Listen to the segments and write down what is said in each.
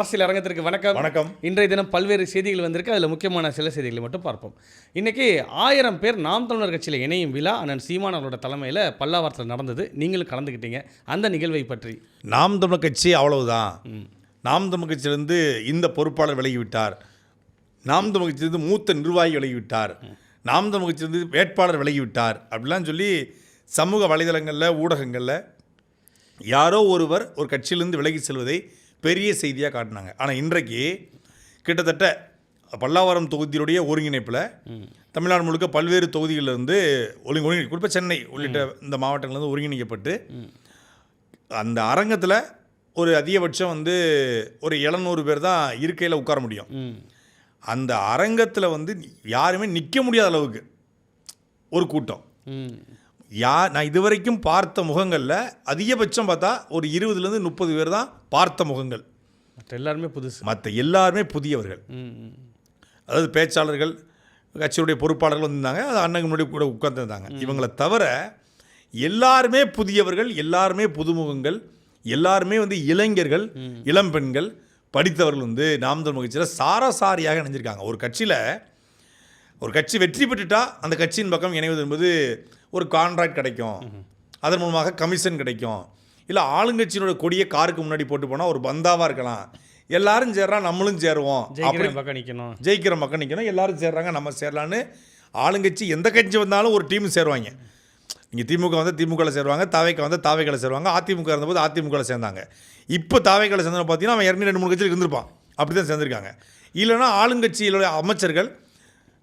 அரசியல் அரங்கத்திற்கு வணக்கம். வணக்கம். இன்றைய தினம் பல்வேறு செய்திகள் வந்திருக்கு. அதில் முக்கியமான சில செய்திகளை மட்டும் பார்ப்போம். இன்னைக்கு 1000 பேர் நாம் தமிழர் கட்சியில் இணையும் விழா அண்ணன் சீமான் அவரோட தலைமையில் பல்லாவரத்தில் நடந்தது. நீங்களும் கலந்துக்கிட்டீங்க. அந்த நிகழ்வை பற்றி. நாம் தமிழர் கட்சி அவ்வளவுதான். நாம் தமிழர் கட்சியிலிருந்து இந்த பொறுப்பாளர் விலகிவிட்டார், நாம் தமிழர் கட்சியிலிருந்து மூத்த நிர்வாகி விலகிவிட்டார், நாம் தமிழர் கட்சியிலிருந்து வேட்பாளர் விலகிவிட்டார் அப்படிலாம் சொல்லி சமூக வலைதளங்களில் ஊடகங்களில் யாரோ ஒருவர் ஒரு கட்சியிலிருந்து விலகி செல்வதை பெரிய செய்தியாக காட்டினாங்க. ஆனால் இன்றைக்கு கிட்டத்தட்ட பல்லாவரம் தொகுதியுடைய ஒருங்கிணைப்பில் தமிழ்நாடு முழுக்க பல்வேறு தொகுதிகளிலிருந்து குறிப்பாக சென்னை உள்ளிட்ட இந்த மாவட்டங்கள்லேருந்து ஒருங்கிணைக்கப்பட்டு அந்த அரங்கத்தில் ஒரு அதிகபட்சம் ஒரு 700 பேர் தான் இருக்கையில் உட்கார முடியும். அந்த அரங்கத்தில் யாருமே நிற்க முடியாத அளவுக்கு ஒரு கூட்டம். நான் இதுவரைக்கும் பார்த்த முகங்களில் அதிகபட்சம் பார்த்தா ஒரு 20லேருந்து 30 பேர் தான் பார்த்த முகங்கள். மற்ற எல்லாருமே புதியவர்கள். அதாவது பேச்சாளர்கள், கட்சியுடைய பொறுப்பாளர்கள் வந்திருந்தாங்க, அது அண்ணன் முன்னாடி கூட உட்கார்ந்துருந்தாங்க. இவங்களை தவிர எல்லாருமே புதியவர்கள், எல்லாருமே புதுமுகங்கள், எல்லாருமே இளைஞர்கள், இளம்பெண்கள், படித்தவர்கள் நாம் தமிழர் கட்சியில் சாராசாரியாக இணைஞ்சிருக்காங்க. ஒரு கட்சி வெற்றி பெற்றுட்டா அந்த கட்சியின் பக்கம் இணைவது என்பது ஒரு கான்ட்ராக்ட் கிடைக்கும், அதன் மூலமாக கமிஷன் கிடைக்கும், இல்லை ஆளுங்கட்சியினோட கொடியை காருக்கு முன்னாடி போட்டு போனால் ஒரு பந்தாவாக இருக்கலாம், எல்லாரும் சேர்றான் நம்மளும் சேருவோம், ஜெயிக்கிற பக்கம் நிற்கணும், எல்லாரும் சேர்றாங்க நம்ம சேரலான்னு ஆளுங்கட்சி எந்த கட்சி வந்தாலும் ஒரு டீம் சேருவாங்க. இங்கே திமுக திமுகவில் சேருவாங்க, தாவைக்காவில் சேருவாங்க, அதிமுக இருந்தபோது அதிமுகவில் சேர்ந்தாங்க. இப்போ தாவைக்காவில் சேர்ந்தவங்க பார்த்தீங்கன்னா அவன் 2-3 கட்சியில் இருந்திருப்பான், அப்படி தான் சேர்ந்துருக்காங்க. இல்லைனா ஆளுங்கட்சியிலுடைய அமைச்சர்கள்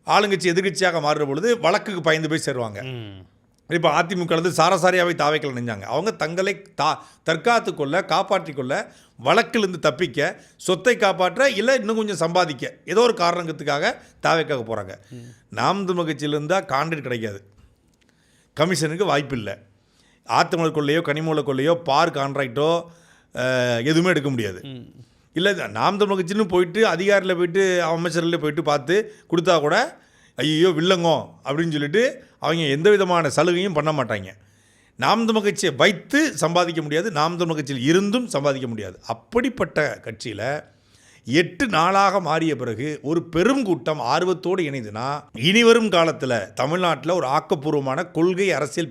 ஆளுங்கட்சி எதிர்கட்சியாக மாறுற பொழுது வழக்குக்கு பயந்து போய் சேருவாங்க. இப்போ அதிமுக சாரசாரியாகவே தாவைக்கில் நினைஞ்சாங்க. அவங்க தங்களை தற்காத்து கொள்ள, காப்பாற்றி கொள்ள, வழக்கிலிருந்து தப்பிக்க, சொத்தை காப்பாற்ற, இல்லை இன்னும் கொஞ்சம் சம்பாதிக்க ஏதோ ஒரு காரணத்துக்காக தாவைக்காக போகிறாங்க. நாம் தமிழர் கட்சியிலிருந்தால் கான்ட்ராக்ட் கிடைக்காது, கமிஷனுக்கு வாய்ப்பு இல்லை. ஆத்தமிழர் கொள்ளையோ கனிமூல கொள்ளையோ பார் கான்ட்ராக்டோ எதுவுமே எடுக்க முடியாது. இல்லை நாம் தமிழர் கட்சின்னு போயிட்டு அதிகாரியில் போயிட்டு அமைச்சர்களில் போயிட்டு பார்த்து கொடுத்தா கூட ஐயோ வில்லங்கோ அப்படின்னு சொல்லிட்டு அவங்க எந்த விதமான சலுகையும் பண்ண மாட்டாங்க. நாம் தமிழர் கட்சியை வைத்து சம்பாதிக்க முடியாது, நாம் தமிழர் கட்சியில் இருந்தும் சம்பாதிக்க முடியாது. அப்படிப்பட்ட கட்சியில் 8 நாளாக மாறிய பிறகு ஒரு பெரும் கூட்டம் ஆர்வத்தோடு இணைந்துனா இனிவரும் காலத்தில் தமிழ்நாட்டில் ஒரு ஆக்கப்பூர்வமான கொள்கை அரசியல்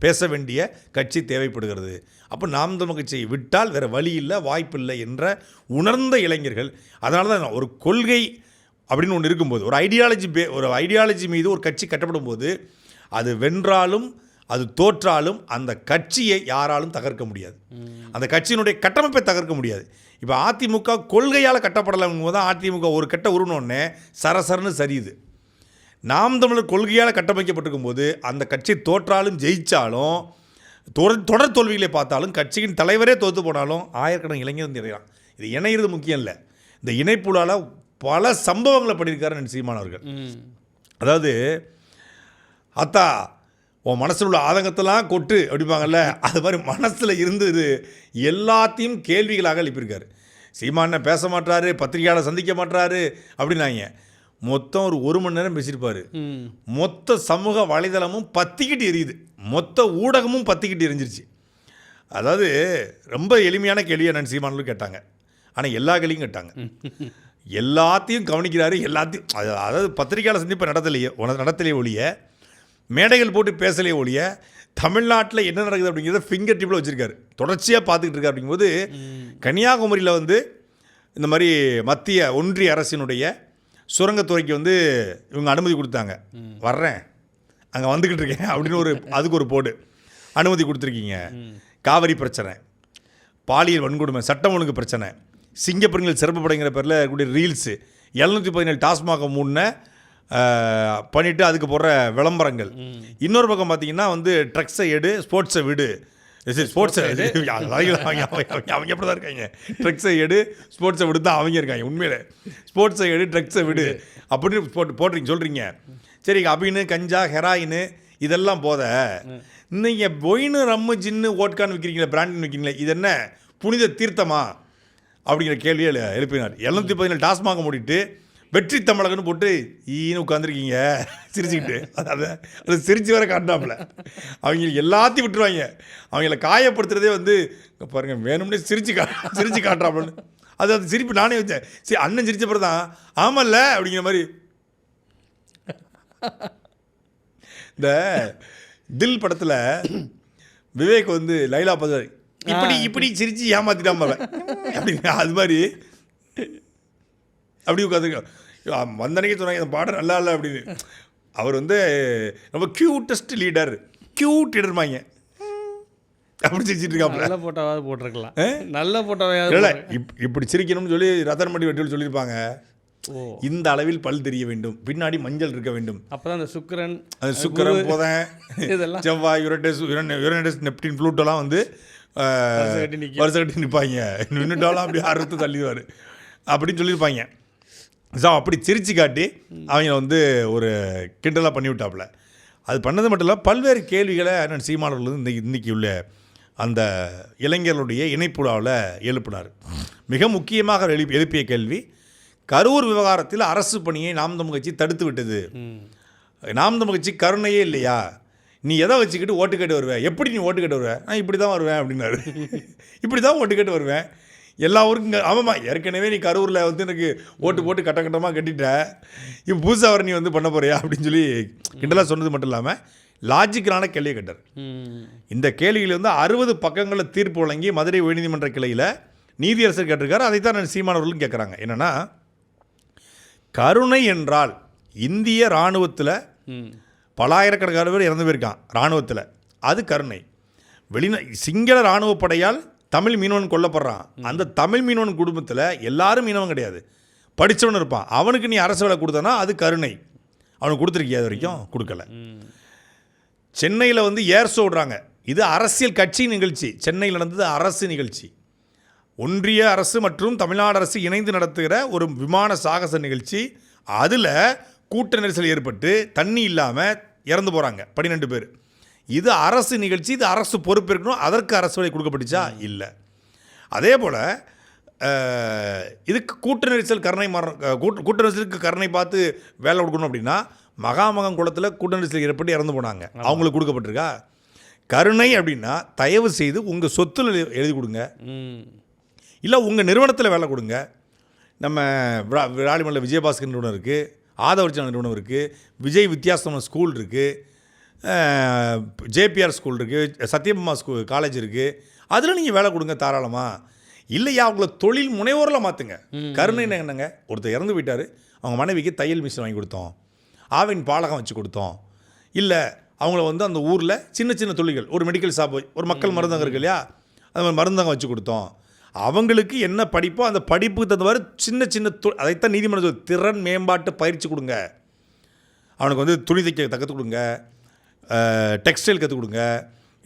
பேச வேண்டிய கட்சி தேவைப்படுகிறது. அப்போ நாம் தமிழர் கட்சியை விட்டால் வேறு வழி இல்லை, வாய்ப்பில்லை என்ற உணர்ந்த இளைஞர்கள். அதனால தான் ஒரு கொள்கை அப்படின்னு ஒன்று இருக்கும்போது, ஒரு ஐடியாலஜி மீது ஒரு கட்சி கட்டப்படும் போது அது வென்றாலும் அது தோற்றாலும் அந்த கட்சியை யாராலும் தகர்க்க முடியாது, அந்த கட்சியினுடைய கட்டமைப்பை தகர்க்க முடியாது. இப்போ அதிமுக கொள்கையால் கட்டப்படலைங்கும் போது தான் அதிமுக ஒரு கட்ட உருவனோடனே சரசரன்னு சரியுது. நாம் தமிழர் கொள்கையால் கட்டமைக்கப்பட்டிருக்கும் போது அந்த கட்சி தோற்றாலும் ஜெயித்தாலும் தொடர் தோல்விகளை பார்த்தாலும் கட்சியின் தலைவரே தோற்று போனாலும் ஆயிரக்கணக்கான இளைஞர் இணையலாம். இது இணையிறது முக்கியம் இல்லை, இந்த இணைப்புலால் பல சம்பவங்களை பண்ணியிருக்காரு சீமான் அவர்கள். அதாவது அத்தா உன் மனசில் உள்ள ஆதங்கத்தெல்லாம் கொட்டு அப்படிப்பாங்கல்ல, அது மாதிரி மனசில் இருந்தது எல்லாத்தையும் கேள்விகளாக எழுப்பியிருக்காரு. சீமானை பேச மாட்டாரு, பத்திரிகையாளர் சந்திக்க மாட்டாரு அப்படின்னாங்க. மொத்தம் ஒரு மணி நேரம் பேசியிருப்பார். மொத்த சமூக வலைதளமும் பற்றிக்கிட்டு எரியுது, மொத்த ஊடகமும் பற்றிக்கிட்டு எரிஞ்சிருச்சு. அதாவது ரொம்ப எளிமையான கேள்வியை நான் சீமானு கேட்டாங்க, ஆனால் எல்லா கேள்வியும் கேட்டாங்க, எல்லாத்தையும் கவனிக்கிறாரு, எல்லாத்தையும். அதாவது பத்திரிகையாளர் சந்திப்பை நடத்தலையே ஒழிய, மேடைகள் போட்டு பேசலையே ஒழிய, தமிழ்நாட்டில் என்ன நடக்குது அப்படிங்கிறத ஃபிங்கர் டிப்பில் வச்சுருக்காரு, தொடர்ச்சியாக பார்த்துக்கிட்டு இருக்காரு. அப்படிங்கும்போது கன்னியாகுமரியில் இந்த மாதிரி மத்திய ஒன்றிய அரசினுடைய சுரங்கத்துறைக்கு இவங்க அனுமதி கொடுத்தாங்க, வர்றேன் அங்கே வந்துக்கிட்டு இருக்கேன் அப்படின்னு அதுக்கு ஒரு போடு அனுமதி கொடுத்துருக்கீங்க. காவிரி பிரச்சனை, பாலியல் வன்கொடுமை, சட்டம் ஒழுங்கு பிரச்சனை, சிங்கப்பெண்கள் சிறப்பு படைங்கிற பேரில் இருக்கக்கூடிய ரீல்ஸு, 717 டாஸ்மாக மூணு பண்ணிவிட்டு அதுக்கு போடுற விளம்பரங்கள். இன்னொரு பக்கம் பார்த்தீங்கன்னா ட்ரக்ஸை எடு ஸ்போர்ட்ஸை விடு, ஸ்போர்ட்ஸை அவங்க எப்படி தான் இருக்காங்க, ட்ரக்ஸை எடு ஸ்போர்ட்ஸை விடு தான் அவங்க இருக்காங்க. உண்மையிலே ஸ்போர்ட்ஸை எடு ட்ரக்ஸை விடு அப்படின்னு போட்டுறீங்க சொல்கிறீங்க. சரி, அபின்னு கஞ்சா ஹெராயின்னு இதெல்லாம் போத நீங்கள் பொயின்னு ரம்மு ஜின்னு ஓட்கான்னு விற்கிறீங்களே, பிராண்டின்னு விற்கிறீங்களே, இது என்ன புனித தீர்த்தமா அப்படிங்கிற கேள்வியை எழுப்பினார். 717 டாஸ்மாக மூடிட்டு வெற்றி தமிழகன்னு போட்டு ஈன்னு உட்காந்துருக்கீங்க சிரிச்சுக்கிட்டு, அதை சிரிச்சு வர காட்டினாப்புல. அவங்க எல்லாத்தையும் விட்டுருவாங்க, அவங்கள காயப்படுத்துறதே பாருங்கள் வேணும்னே சிரிச்சு காட்டுறாப்புலன்னு. அது சிரிப்பு நானே வச்சேன். சரி அண்ணன் சிரிச்ச பிறகு தான் ஆமல்ல அப்படிங்கிற மாதிரி. இந்த தில் படத்தில் விவேக் வந்து லைலா பார்த்து இப்படி இப்படி சிரிச்சு ஏமாத்திட்டாம அப்படின்னு அது மாதிரி அப்படி உட்காந்துருக்க வந்தனைக்கே சொன்னாங்க இந்த பாடம் நல்லா இல்லை அப்படின்னு. அவர் வந்து ரொம்ப க்யூட்டஸ்ட் லீடர், க்யூட் லீடர்மாங்க அப்படி சிரிச்சிட்டு இருக்காப்புல. நல்ல போட்டோவாவது போட்டிருக்கலாம், நல்ல போட்டோவாவது இல்லை இப்படி சிரிக்கணும்னு சொல்லி ரத்தன் மண்டி வெட்டி சொல்லியிருப்பாங்க. இந்த அளவில் பல் தெரிய வேண்டும், பின்னாடி மஞ்சள் இருக்க வேண்டும், அப்பதான் அந்த சுக்கிரன் அது சுக்கிரன் புதன் இதெல்லாம் செவ்வாய் யுரேனஸ் நெப்டின் ப்ளூட்டோலாம் வந்து வருஷம் கட்டி நிற்பாங்க. நின்றுட்டாலும் அப்படி ஆர்வத்தை தள்ளிடுவார் அப்படின்னு சொல்லியிருப்பாங்க. ஸோ அப்படி சிரிச்சு காட்டி அவங்க வந்து ஒரு கிண்டலாக பண்ணி விட்டாப்புல. அது பண்ணது மட்டும் இல்லை, பல்வேறு கேள்விகளை அண்ணன் சீமானவர்கள் வந்து இன்றைக்கி உள்ள அந்த இளைஞர்களுடைய இணைப்புலாவில் எழுப்பினார். மிக முக்கியமாக எழுப்பிய கேள்வி, கரூர் விவகாரத்தில் அரசு பணியை நாம் தமிழ் கட்சி தடுத்து விட்டது. நாம் தமிழ் கட்சி கருணையே இல்லையா, நீ எதை வச்சுக்கிட்டு ஓட்டு கேட்டு வருவேன், எப்படி நீ ஓட்டு கேட்டு வருவேன், நான் இப்படி தான் வருவேன் அப்படின்னாரு. இப்படி தான் ஓட்டு கேட்டு வருவேன் எல்லா ஊருக்கும். ஆமாம்மா, ஏற்கனவே நீ கரூரில் வந்து எனக்கு ஓட்டு போட்டு கட்ட கட்டமாக கட்டிட்ட, இப்போ புதுசாக வர நீ வந்து பண்ண போறியா அப்படின்னு சொல்லி கிண்டலாக சொன்னது மட்டும் இல்லாமல் லாஜிக்கலான கேள்வியை கேட்டார். இந்த கேள்வியில் வந்து 60 பக்கங்களில் தீர்ப்பு வழங்கி மதுரை உயர்நீதிமன்ற கிளையில் நீதியரசர் கேட்டிருக்காரு. அதைத்தான் நான் சீமானவர்களும் கேட்குறாங்க. என்னென்னா, கருணை என்றால் இந்திய இராணுவத்தில் பலாயிரக்கணக்கான பேர் இறந்து போயிருக்கான் இராணுவத்தில், அது கருணை. சிங்கள இராணுவ படையால் தமிழ் மீனவன் கொல்லப்படுறான், அந்த தமிழ் மீனவன் குடும்பத்தில் எல்லாரும் மீனவன் கிடையாது, படித்தவன் இருப்பான், அவனுக்கு நீ அரசு வேலை கொடுத்தனா அது கருணை. அவனுக்கு கொடுத்துருக்கியா அது வரைக்கும்? கொடுக்கல. சென்னையில் வந்து ஏர் ஷோ விடுறாங்க, இது அரசியல் கட்சி நிகழ்ச்சி. சென்னையில் நடந்தது அரசு நிகழ்ச்சி, ஒன்றிய அரசு மற்றும் தமிழ்நாடு அரசு இணைந்து நடத்துகிற ஒரு விமான சாகச நிகழ்ச்சி. அதில் கூட்ட நெரிசல் ஏற்பட்டு தண்ணி இல்லாமல் இறந்து போகிறாங்க 12 பேர். இது அரசு நிகழ்ச்சி, இது அரசு பொறுப்பேற்கணும், அதற்கு அரசு வேலை கொடுக்கப்பட்டுச்சா? இல்லை. அதே போல் இதுக்கு கூட்ட நெரிசல் கருணை கூட்ட நெரிசலுக்கு கருணை பார்த்து வேலை கொடுக்கணும் அப்படின்னா மகாமகம் குளத்தில் கூட்ட நெரிசல் ஏற்பட்டு இறந்து போனாங்க, அவங்களுக்கு கொடுக்கப்பட்டிருக்கா? கருணை அப்படின்னா தயவு செய்து உங்கள் சொத்தில் எழுதி கொடுங்க, இல்லை உங்கள் நிறுவனத்தில் வேலை கொடுங்க. நம்ம விராலிமலையில் விஜயபாஸ்கர் நிறுவனம் இருக்குது, ஆதவர்ச்சன நிறுவனம் இருக்குது, விஜய் வித்யாசம் ஸ்கூல் இருக்குது, ஜேபிஆர் ஸ்கூல் இருக்குது, சத்யபாமா ஸ்கூல் காலேஜ் இருக்குது, அதில் நீங்கள் வேலை கொடுங்க தாராளமாக. இல்லையா அவங்கள தொழில் முனைவோரில் மாற்றுங்க. கருணை என்னங்க, ஒருத்தர் இறந்து போயிட்டார், அவங்க மனைவிக்கு தையல் மிஷின் வாங்கி கொடுத்தோம், ஆவின் பாலகம் வச்சு கொடுத்தோம், இல்லை அவங்கள வந்து அந்த ஊரில் சின்ன சின்ன தொழில்கள், ஒரு மெடிக்கல் ஷாப், ஒரு மக்கள் மருந்தகம் இருக்கு இல்லையா, அந்த மாதிரி மருந்தகம் வச்சு கொடுத்தோம். அவங்களுக்கு என்ன படிப்போ அந்த படிப்புக்கு தகுந்தவாறு சின்ன சின்ன அதைத்தான் நீதிமன்றம் திறன் மேம்பாட்டு பயிற்சி கொடுங்க. அவனுக்கு வந்து துணி தைக்க கற்றுக் கொடுங்க, டெக்ஸ்டைல் கற்றுக் கொடுங்க,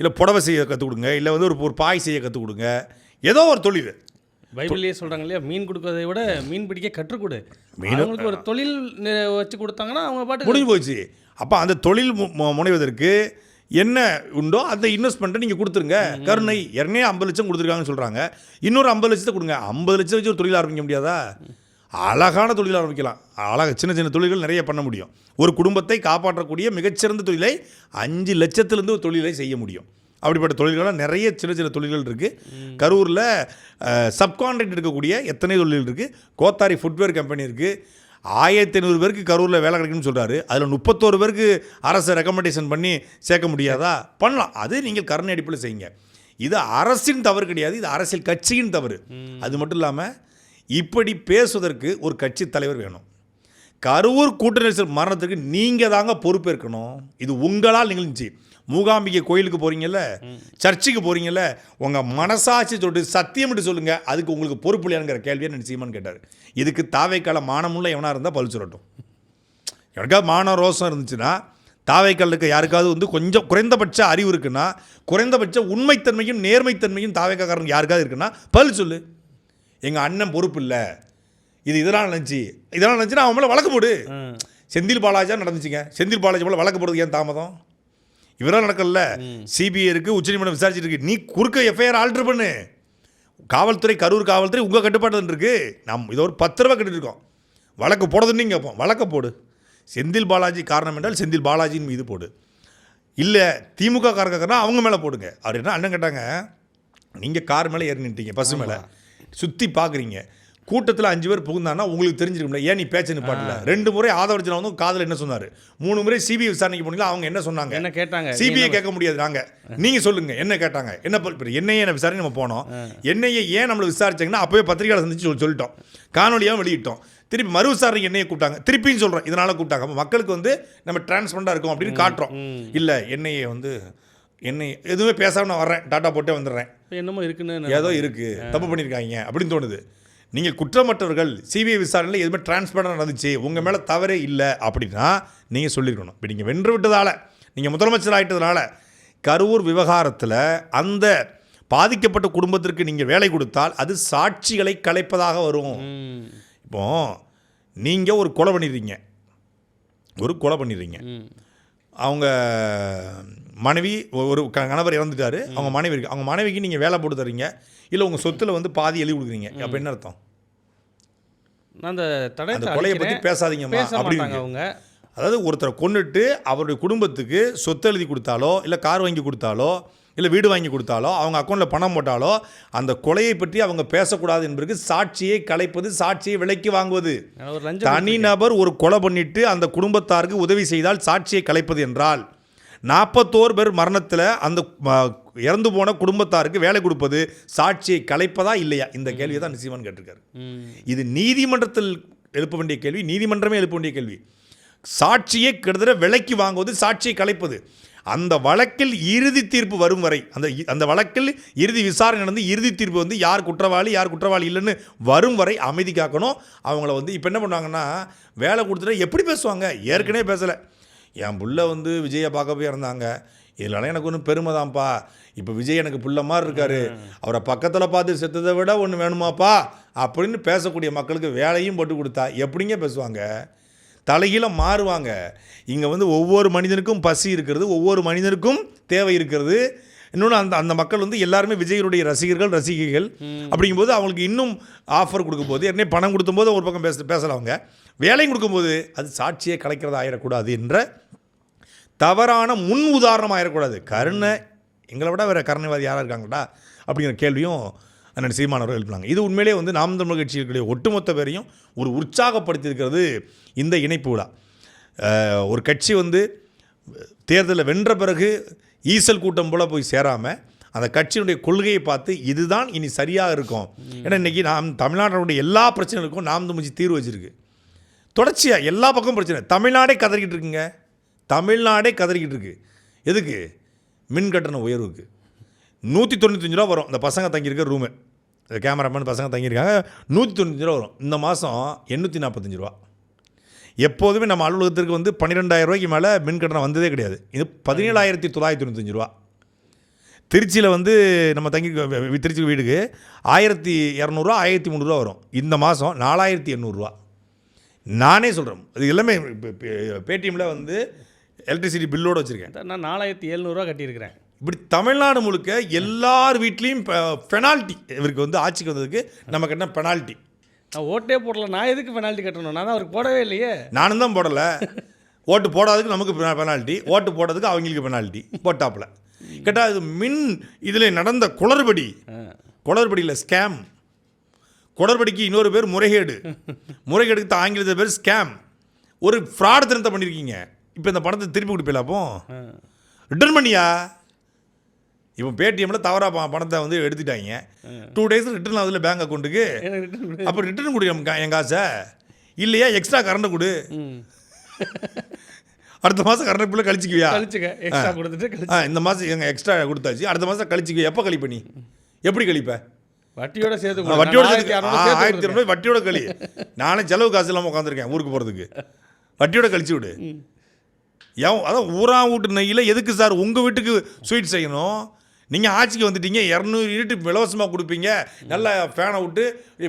இல்லை புடவை செய்ய கற்றுக் கொடுங்க, இல்லை வந்து ஒரு பாய் செய்ய கற்றுக் கொடுங்க, ஏதோ ஒரு தொழில். பைபிள்லேயே சொல்கிறாங்க இல்லையா, மீன் கொடுக்கறதை விட மீன் பிடிக்க கற்றுக்கொடு. மீனவங்களுக்கு ஒரு தொழில் வச்சு கொடுத்தாங்கன்னா அவங்க பாட்டு முடிஞ்சு போச்சு. அப்போ அந்த தொழில் முனைவதற்கு என்ன உண்டோ அந்த இன்வெஸ்ட்மெண்ட்டை நீங்கள் கொடுத்துருங்க. கருணை ஏற்கனவே 50 லட்சம் கொடுத்துருக்காங்கன்னு சொல்கிறாங்க, இன்னொரு 50 லட்சத்தை கொடுங்க. 50 லட்சம் வச்சு ஒரு தொழில் ஆரம்பிக்க முடியாதா? அழகான தொழில் ஆரம்பிக்கலாம். சின்ன சின்ன தொழில்கள் நிறைய பண்ண முடியும். ஒரு குடும்பத்தை காப்பாற்றக்கூடிய மிகச்சிறந்த தொழிலை 5 லட்சத்துலேருந்து ஒரு தொழிலை செய்ய முடியும். அப்படிப்பட்ட தொழில்களாக நிறைய சின்ன சின்ன தொழில்கள் இருக்குது. கரூரில் சப்கான்ட்ராக்ட் எடுக்கக்கூடிய எத்தனை தொழில் இருக்குது. கோத்தாரி ஃபுட்வேர் கம்பெனி இருக்குது. 1500 பேருக்கு கரூரில் வேலை கிடைக்குன்னு சொல்கிறாரு. அதில் 31 பேருக்கு அரசு ரெக்கமெண்டேஷன் பண்ணி சேர்க்க முடியாதா? பண்ணலாம். அது நீங்கள் கருணை அடிப்படையில் செய்யுங்க. இது அரசின் தவறு கிடையாது, இது அரசியல் கட்சியின் தவறு. அது மட்டும் இல்லாமல் இப்படி பேசுவதற்கு ஒரு கட்சி தலைவர் வேணும். கரூர் கூட்ட நெரிசல் மரணத்துக்கு நீங்கள் தாங்க பொறுப்பேற்கணும். இது உங்களால் நிகழ்ச்சி. மூகாம்பிகை கோயிலுக்கு போகிறீங்கல்ல, சர்ச்சுக்கு போகிறீங்கல்ல, உங்கள் மனசாட்சி தொட்டு சத்தியம்ட்டு சொல்லுங்கள், அதுக்கு உங்களுக்கு பொறுப்பு இல்லையாங்கிற கேள்வியை நான் சீமான்னு கேட்டார். இதுக்கு தாவைக்கால மானமுள்ள எவனாக இருந்தால் பதில் சொல்லட்டும். எனக்காவது மான ரோசம் இருந்துச்சுன்னா, தாவைக்காலுக்கு யாருக்காவது வந்து கொஞ்சம் குறைந்தபட்ச அறிவு இருக்குன்னா, குறைந்தபட்ச உண்மைத்தன்மையும் நேர்மைத்தன்மையும் தாவைக்காரனுக்கு யாருக்காவது இருக்குன்னா பதில் சொல்லு. எங்கள் அண்ணன் பொறுப்பு இல்லை, இதெல்லாம் நினச்சின்னா அவன் மேலே வழக்கு போடு. செந்தில் பாலாஜா நடந்துச்சுங்க, செந்தில் பாலாஜி மேலே வழக்கு போடுறது ஏன் தாமதம்? இவரால் நடக்கல. சிபிஐ இருக்குது, உச்சநீதிமன்றம் விசாரிச்சுட்டு இருக்கு. நீ குறுக்க எஃப்ஐஆர் ஆல்டர் பண்ணு. காவல்துறை, கரூர் காவல்துறை உங்கள் கட்டுப்பாடு இருக்குது. இதை ஒரு 10 ரூபா கட்டிருக்கோம், வழக்கு போடுறதுன்னு கேட்போம். வழக்க போடு. செந்தில் பாலாஜி காரணம் என்றால் செந்தில் பாலாஜியின் மீது போடு. இல்லை திமுக காரங்கன்னா அவங்க மேலே போடுங்க. அப்படின்னா அண்ணன் கேட்டாங்க, நீங்கள் கார் மேலே ஏறி நின்ட்டீங்க, பஸ் மேலே சுற்றி பார்க்குறீங்க, கூட்டத்தில் 5 பேர் புகுந்தான்னா உங்களுக்கு தெரிஞ்சிருக்கும்ல, ஏன் நீ பேச்ச நிப்பாட்டல? 2 முறை ஆதவர்ஜனா வந்து காதில் என்ன சொன்னார், 3 முறை சிபிஐ விசாரணைக்கு போனீங்களா, அவங்க என்ன சொன்னாங்க? என்ன கேட்டாங்க? சிபிஐ கேட்க முடியாது, நீங்கள் சொல்லுங்கள் என்ன கேட்டாங்க? என்னையே என்ன விசாரணை நம்ம போனோம், என்னையே ஏன் நம்மளை விசாரிச்சாங்கன்னா அப்போவே பத்திரிகையாளர் சந்திச்சு சொல்லிட்டோம், காணொலியாக வெளியிட்டோம். திருப்பி மறு விசாரணைக்கு என்னையை கூப்பிட்டாங்க, திருப்பியும் சொல்கிறோம் இதனால் கூப்பிட்டாங்க. அப்போ மக்களுக்கு வந்து நம்ம டிரான்ஸ்பரண்டாக இருக்கும் அப்படின்னு காட்டுறோம். இல்லை என்னையே வந்து என்னை எதுவுமே பேசாமல் நான் வர்றேன், டாட்டா போட்டே வந்துடுறேன், என்னமோ இருக்குன்னு ஏதோ இருக்குது, தப்பு பண்ணியிருக்காங்க அப்படின்னு தோணுது. நீங்கள் குற்றமற்றவர்கள், சிபிஐ விசாரணையில் எதுவுமே டிரான்ஸ்பரண்டாக நடந்துச்சு, உங்கள் மேலே தவறே இல்லை அப்படின்னா நீங்கள் சொல்லியிருக்கணும். இப்போ நீங்கள் வென்று விட்டதால், நீங்கள் முதலமைச்சர் ஆகிட்டதுனால, கரூர் விவகாரத்தில் அந்த பாதிக்கப்பட்ட குடும்பத்திற்கு நீங்கள் வேலை கொடுத்தால் அது சாட்சிகளை கலைப்பதாக வரும். இப்போ நீங்கள் ஒரு கொலை பண்ணிடுறீங்க, அவங்க மனைவி, ஒரு கணவர் இறந்துட்டாரு, அவங்க மனைவி இருக்கு, அவங்க மனைவிக்கு நீங்கள் வேலை போட்டு தரீங்க, இல்லை உங்கள் சொத்தில் வந்து பாதி எழுதி கொடுக்குறீங்க. அப்போ என்ன அர்த்தம்? அந்த கொலையை பற்றி பேசாதீங்கம்மா அப்படின்னு அவங்க. அதாவது ஒருத்தரை கொன்னுட்டு அவருடைய குடும்பத்துக்கு சொத்து எழுதி கொடுத்தாலோ, இல்லை கார் வாங்கி கொடுத்தாலோ, இல்லை வீடு வாங்கி கொடுத்தாலோ, அவங்க அக்கௌண்ட்டில் பணம் போட்டாலோ, அந்த கொலையை பற்றி அவங்க பேசக்கூடாது என்பதற்கு சாட்சியை கலைப்பது, சாட்சியை விலைக்கு வாங்குவது. தனிநபர் ஒரு கொலை பண்ணிட்டு அந்த குடும்பத்தாருக்கு உதவி செய்தால் சாட்சியை கலைப்பது என்றால், 41 பேர் மரணத்தில் அந்த இறந்து போன குடும்பத்தாருக்கு வேலை கொடுப்பது சாட்சியை கலைப்பதா இல்லையா? இந்த கேள்வியை தான் சீமான் கேட்டிருக்காரு. இது நீதிமன்றத்தில் எழுப்ப வேண்டிய கேள்வி, நீதிமன்றமே எழுப்ப வேண்டிய கேள்வி. சாட்சியை கிட்டத்தட்ட விலைக்கு வாங்குவது, சாட்சியை கலைப்பது. அந்த வழக்கில் இறுதி தீர்ப்பு வரும் வரை, அந்த வழக்கில் இறுதி விசாரணை நடந்து இறுதி தீர்ப்பு வந்து யார் குற்றவாளி இல்லைன்னு வரும் வரை அமைதி காக்கணும். அவங்கள வந்து இப்போ என்ன பண்ணுவாங்கன்னா, வேலை கொடுத்துட்டு எப்படி பேசுவாங்க? ஏற்கனவே பேசலை, என் புள்ள வந்து விஜயை பார்க்க போய் இறந்தாங்க, இதனால எனக்கு ஒன்றும் பெருமை தான்ப்பா, இப்போ விஜய் எனக்கு புள்ள மாதிரி இருக்காரு, அவரை பக்கத்தில் பார்த்து செத்ததை விட ஒன்று வேணுமாப்பா அப்படின்னு பேசக்கூடிய மக்களுக்கு வேலையும் போட்டு கொடுத்தா எப்படிங்க பேசுவாங்க? தலைகீழ மாறுவாங்க. இங்கே வந்து ஒவ்வொரு மனிதனுக்கும் பசி இருக்கிறது, ஒவ்வொரு மனிதனுக்கும் தேவை இருக்கிறது. இன்னொன்று அந்த மக்கள் வந்து எல்லாருமே விஜயருடைய ரசிகைகள். அப்படிங்கும்போது அவங்களுக்கு இன்னும் ஆஃபர் கொடுக்கும்போது, ஏற்கனவே பணம் கொடுக்கும்போது ஒரு பக்கம் பேசலாம், அவங்க வேலையும் கொடுக்கும்போது அது சாட்சியை கலைக்கிறதா ஆயிடக்கூடாது என்ற தவறான முன் உதாரணம் ஆயிடக்கூடாது. கருணை எங்களை விட வேறு கருணைவாதி யாராக இருக்காங்கடா அப்படிங்கிற கேள்வியும் அண்ணன் சீமானவர்கள் எழுப்பினாங்க. இது உண்மையிலே வந்து நாம் தமிழர் கட்சிகளுடைய ஒட்டுமொத்த பேரையும் ஒரு உற்சாகப்படுத்தியிருக்கிறது இந்த இணைப்பு விழா. ஒரு கட்சி வந்து தேர்தலில் வென்ற பிறகு ஈசல் கூட்டம் போல் போய் சேராமல் அந்த கட்சியினுடைய கொள்கையை பார்த்து இதுதான் இனி சரியாக இருக்கும். ஏன்னா இன்றைக்கி நாம் தமிழ்நாட்டினுடைய எல்லா பிரச்சனைகளுக்கும் நாம் தமிழ் தீர்வு வச்சுருக்கு. தொடர்ச்சியாக எல்லா பக்கமும் பிரச்சனை. தமிழ்நாடே கதறிக்கிட்டு இருக்குங்க, தமிழ்நாடே கதறிக்கிட்டு இருக்கு. எதுக்கு? மின் கட்டண உயர்வுக்கு 195 ரூபா வரும். இந்த பசங்க தங்கியிருக்க ரூமு, கேமராமேன் பசங்க தங்கியிருக்காங்க, 195 ரூபா வரும். இந்த மாதம் 845 ரூபா. எப்போதுமே நம்ம அலுவலகத்திற்கு வந்து 12,000 ரூபாய்க்கு மேலே மின் கட்டணம் வந்ததே கிடையாது. இது 17,995 ரூபா. திருச்சியில் வந்து நம்ம திருச்சி வீடுக்கு 1,200 1,300 ரூபா வரும். இந்த மாதம் 4,800 ரூபா. நானே சொல்கிறேன், இது எல்லாமே பேடிஎம்மில் வந்து எலக்ட்ரிசிட்டி பில்லோடு வச்சுருக்கேன். நான் 4,700 ரூபா கட்டியிருக்கிறேன். இப்படி தமிழ்நாடு முழுக்க எல்லார் வீட்லேயும் பெனால்ட்டி. இவருக்கு வந்து ஆட்சிக்கு வந்ததுக்கு நம்ம கட்டின பெனால்ட்டி. நான் ஓட்டே போடல, நான் எதுக்கு பெனால்ட்டி கட்டணும்? நான் தான் அவருக்கு போடவே இல்லையே. நானும் தான் போடலை. ஓட்டு போடாததுக்கு நமக்கு பெனால்ட்டி, ஓட்டு போடுறதுக்கு அவங்களுக்கு பெனால்ட்டி போட்டாப்பில். கேட்டால் இது மின் இதில் நடந்த குளறுபடியில் ஸ்கேம். குளறுபடிக்கு இன்னொரு பேர் முறைகேடுக்கு ஆங்கிலத்தில் பேர் ஸ்கேம். ஒரு ஃப்ராட் தினத்தை பண்ணியிருக்கீங்க. இப்போ இந்த பணத்தை திருப்பி கொடுப்பீங்களா? அப்போ ரிட்டர்ன் பண்ணியா? இப்போ பேடிஎம்மில் தவறாக பணத்தை வந்து எடுத்துட்டாங்க. 2 days ரிட்டர்ன் ஆகுதுல பேங்க் அக்கௌண்ட்டுக்கு. அப்போ ரிட்டர்ன் கொடு என் காசை, இல்லையா எக்ஸ்ட்ரா கரண்ட்டை கொடு, அடுத்த மாதம் கரண்ட் பிள்ளை கழிச்சிக்குவியா? இந்த மாதம் எங்கள் எக்ஸ்ட்ரா கொடுத்தாச்சு, அடுத்த மாதம் கழிச்சிக்குவியா? எப்போ கழிப்ப? நீ எப்படி கழிப்ப? வட்டியோட சேர்த்து 1,200 வட்டியோட கழி. நானே செலவு காசு இல்லாமல் உட்காந்துருக்கேன் ஊருக்கு போகிறதுக்கு. வட்டியோட கழிச்சு விடு. அதான் ஊரா வீட்டு நெய்யில் எதுக்கு சார் உங்கள் வீட்டுக்கு ஸ்வீட் செய்யணும்? நீங்கள் ஆட்சிக்கு வந்துட்டீங்க, 200 யூனிட் இலவசமாக கொடுப்பீங்க, நல்லா ஃபேனை விட்டு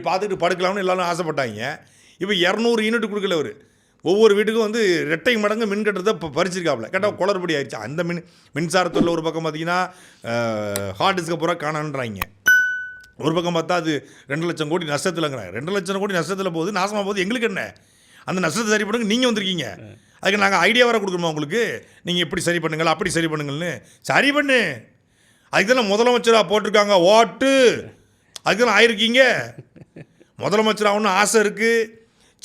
பார்த்துக்கிட்டு படுக்கலாம்னு எல்லாரும் ஆசைப்பட்டாங்க. இப்போ 200 யூனிட் கொடுக்கல. அவர் ஒவ்வொரு வீட்டுக்கும் வந்து 2 மடங்கு மின் கட்டணத்தை பறிச்சிருக்காப்புல. கேட்டால் குளறுபடி ஆயிடுச்சு. அந்த மின்சாரத்துறையில் ஒரு பக்கம் பார்த்தீங்கன்னா ஹார்ட் டிஸ்கை பூரா காணான்றாங்க. ஒரு பக்கம் பார்த்தா அது 2 லட்சம் கோடி நஷ்டத்தில்ங்கிறாங்க. 2 லட்சம் கோடி நஷ்டத்தில் போகுது, நாசமாக போகுது. எங்களுக்கு என்ன? அந்த நஷ்டத்தை சரி பண்ணுங்க, நீங்கள் வந்திருக்கீங்க. அதுக்கு நாங்கள் ஐடியா வர கொடுக்கணுமா உங்களுக்கு? நீங்கள் இப்படி சரி பண்ணுங்கள், அப்படி சரி பண்ணுங்கள்னு. சரி பண்ணு. அதுக்கு தானே முதலமைச்சராக போட்டிருக்காங்க ஓட்டு. அதுக்கு தானே ஆயிருக்கீங்க. முதலமைச்சர் ஆகணும்னு ஆசை இருக்குது,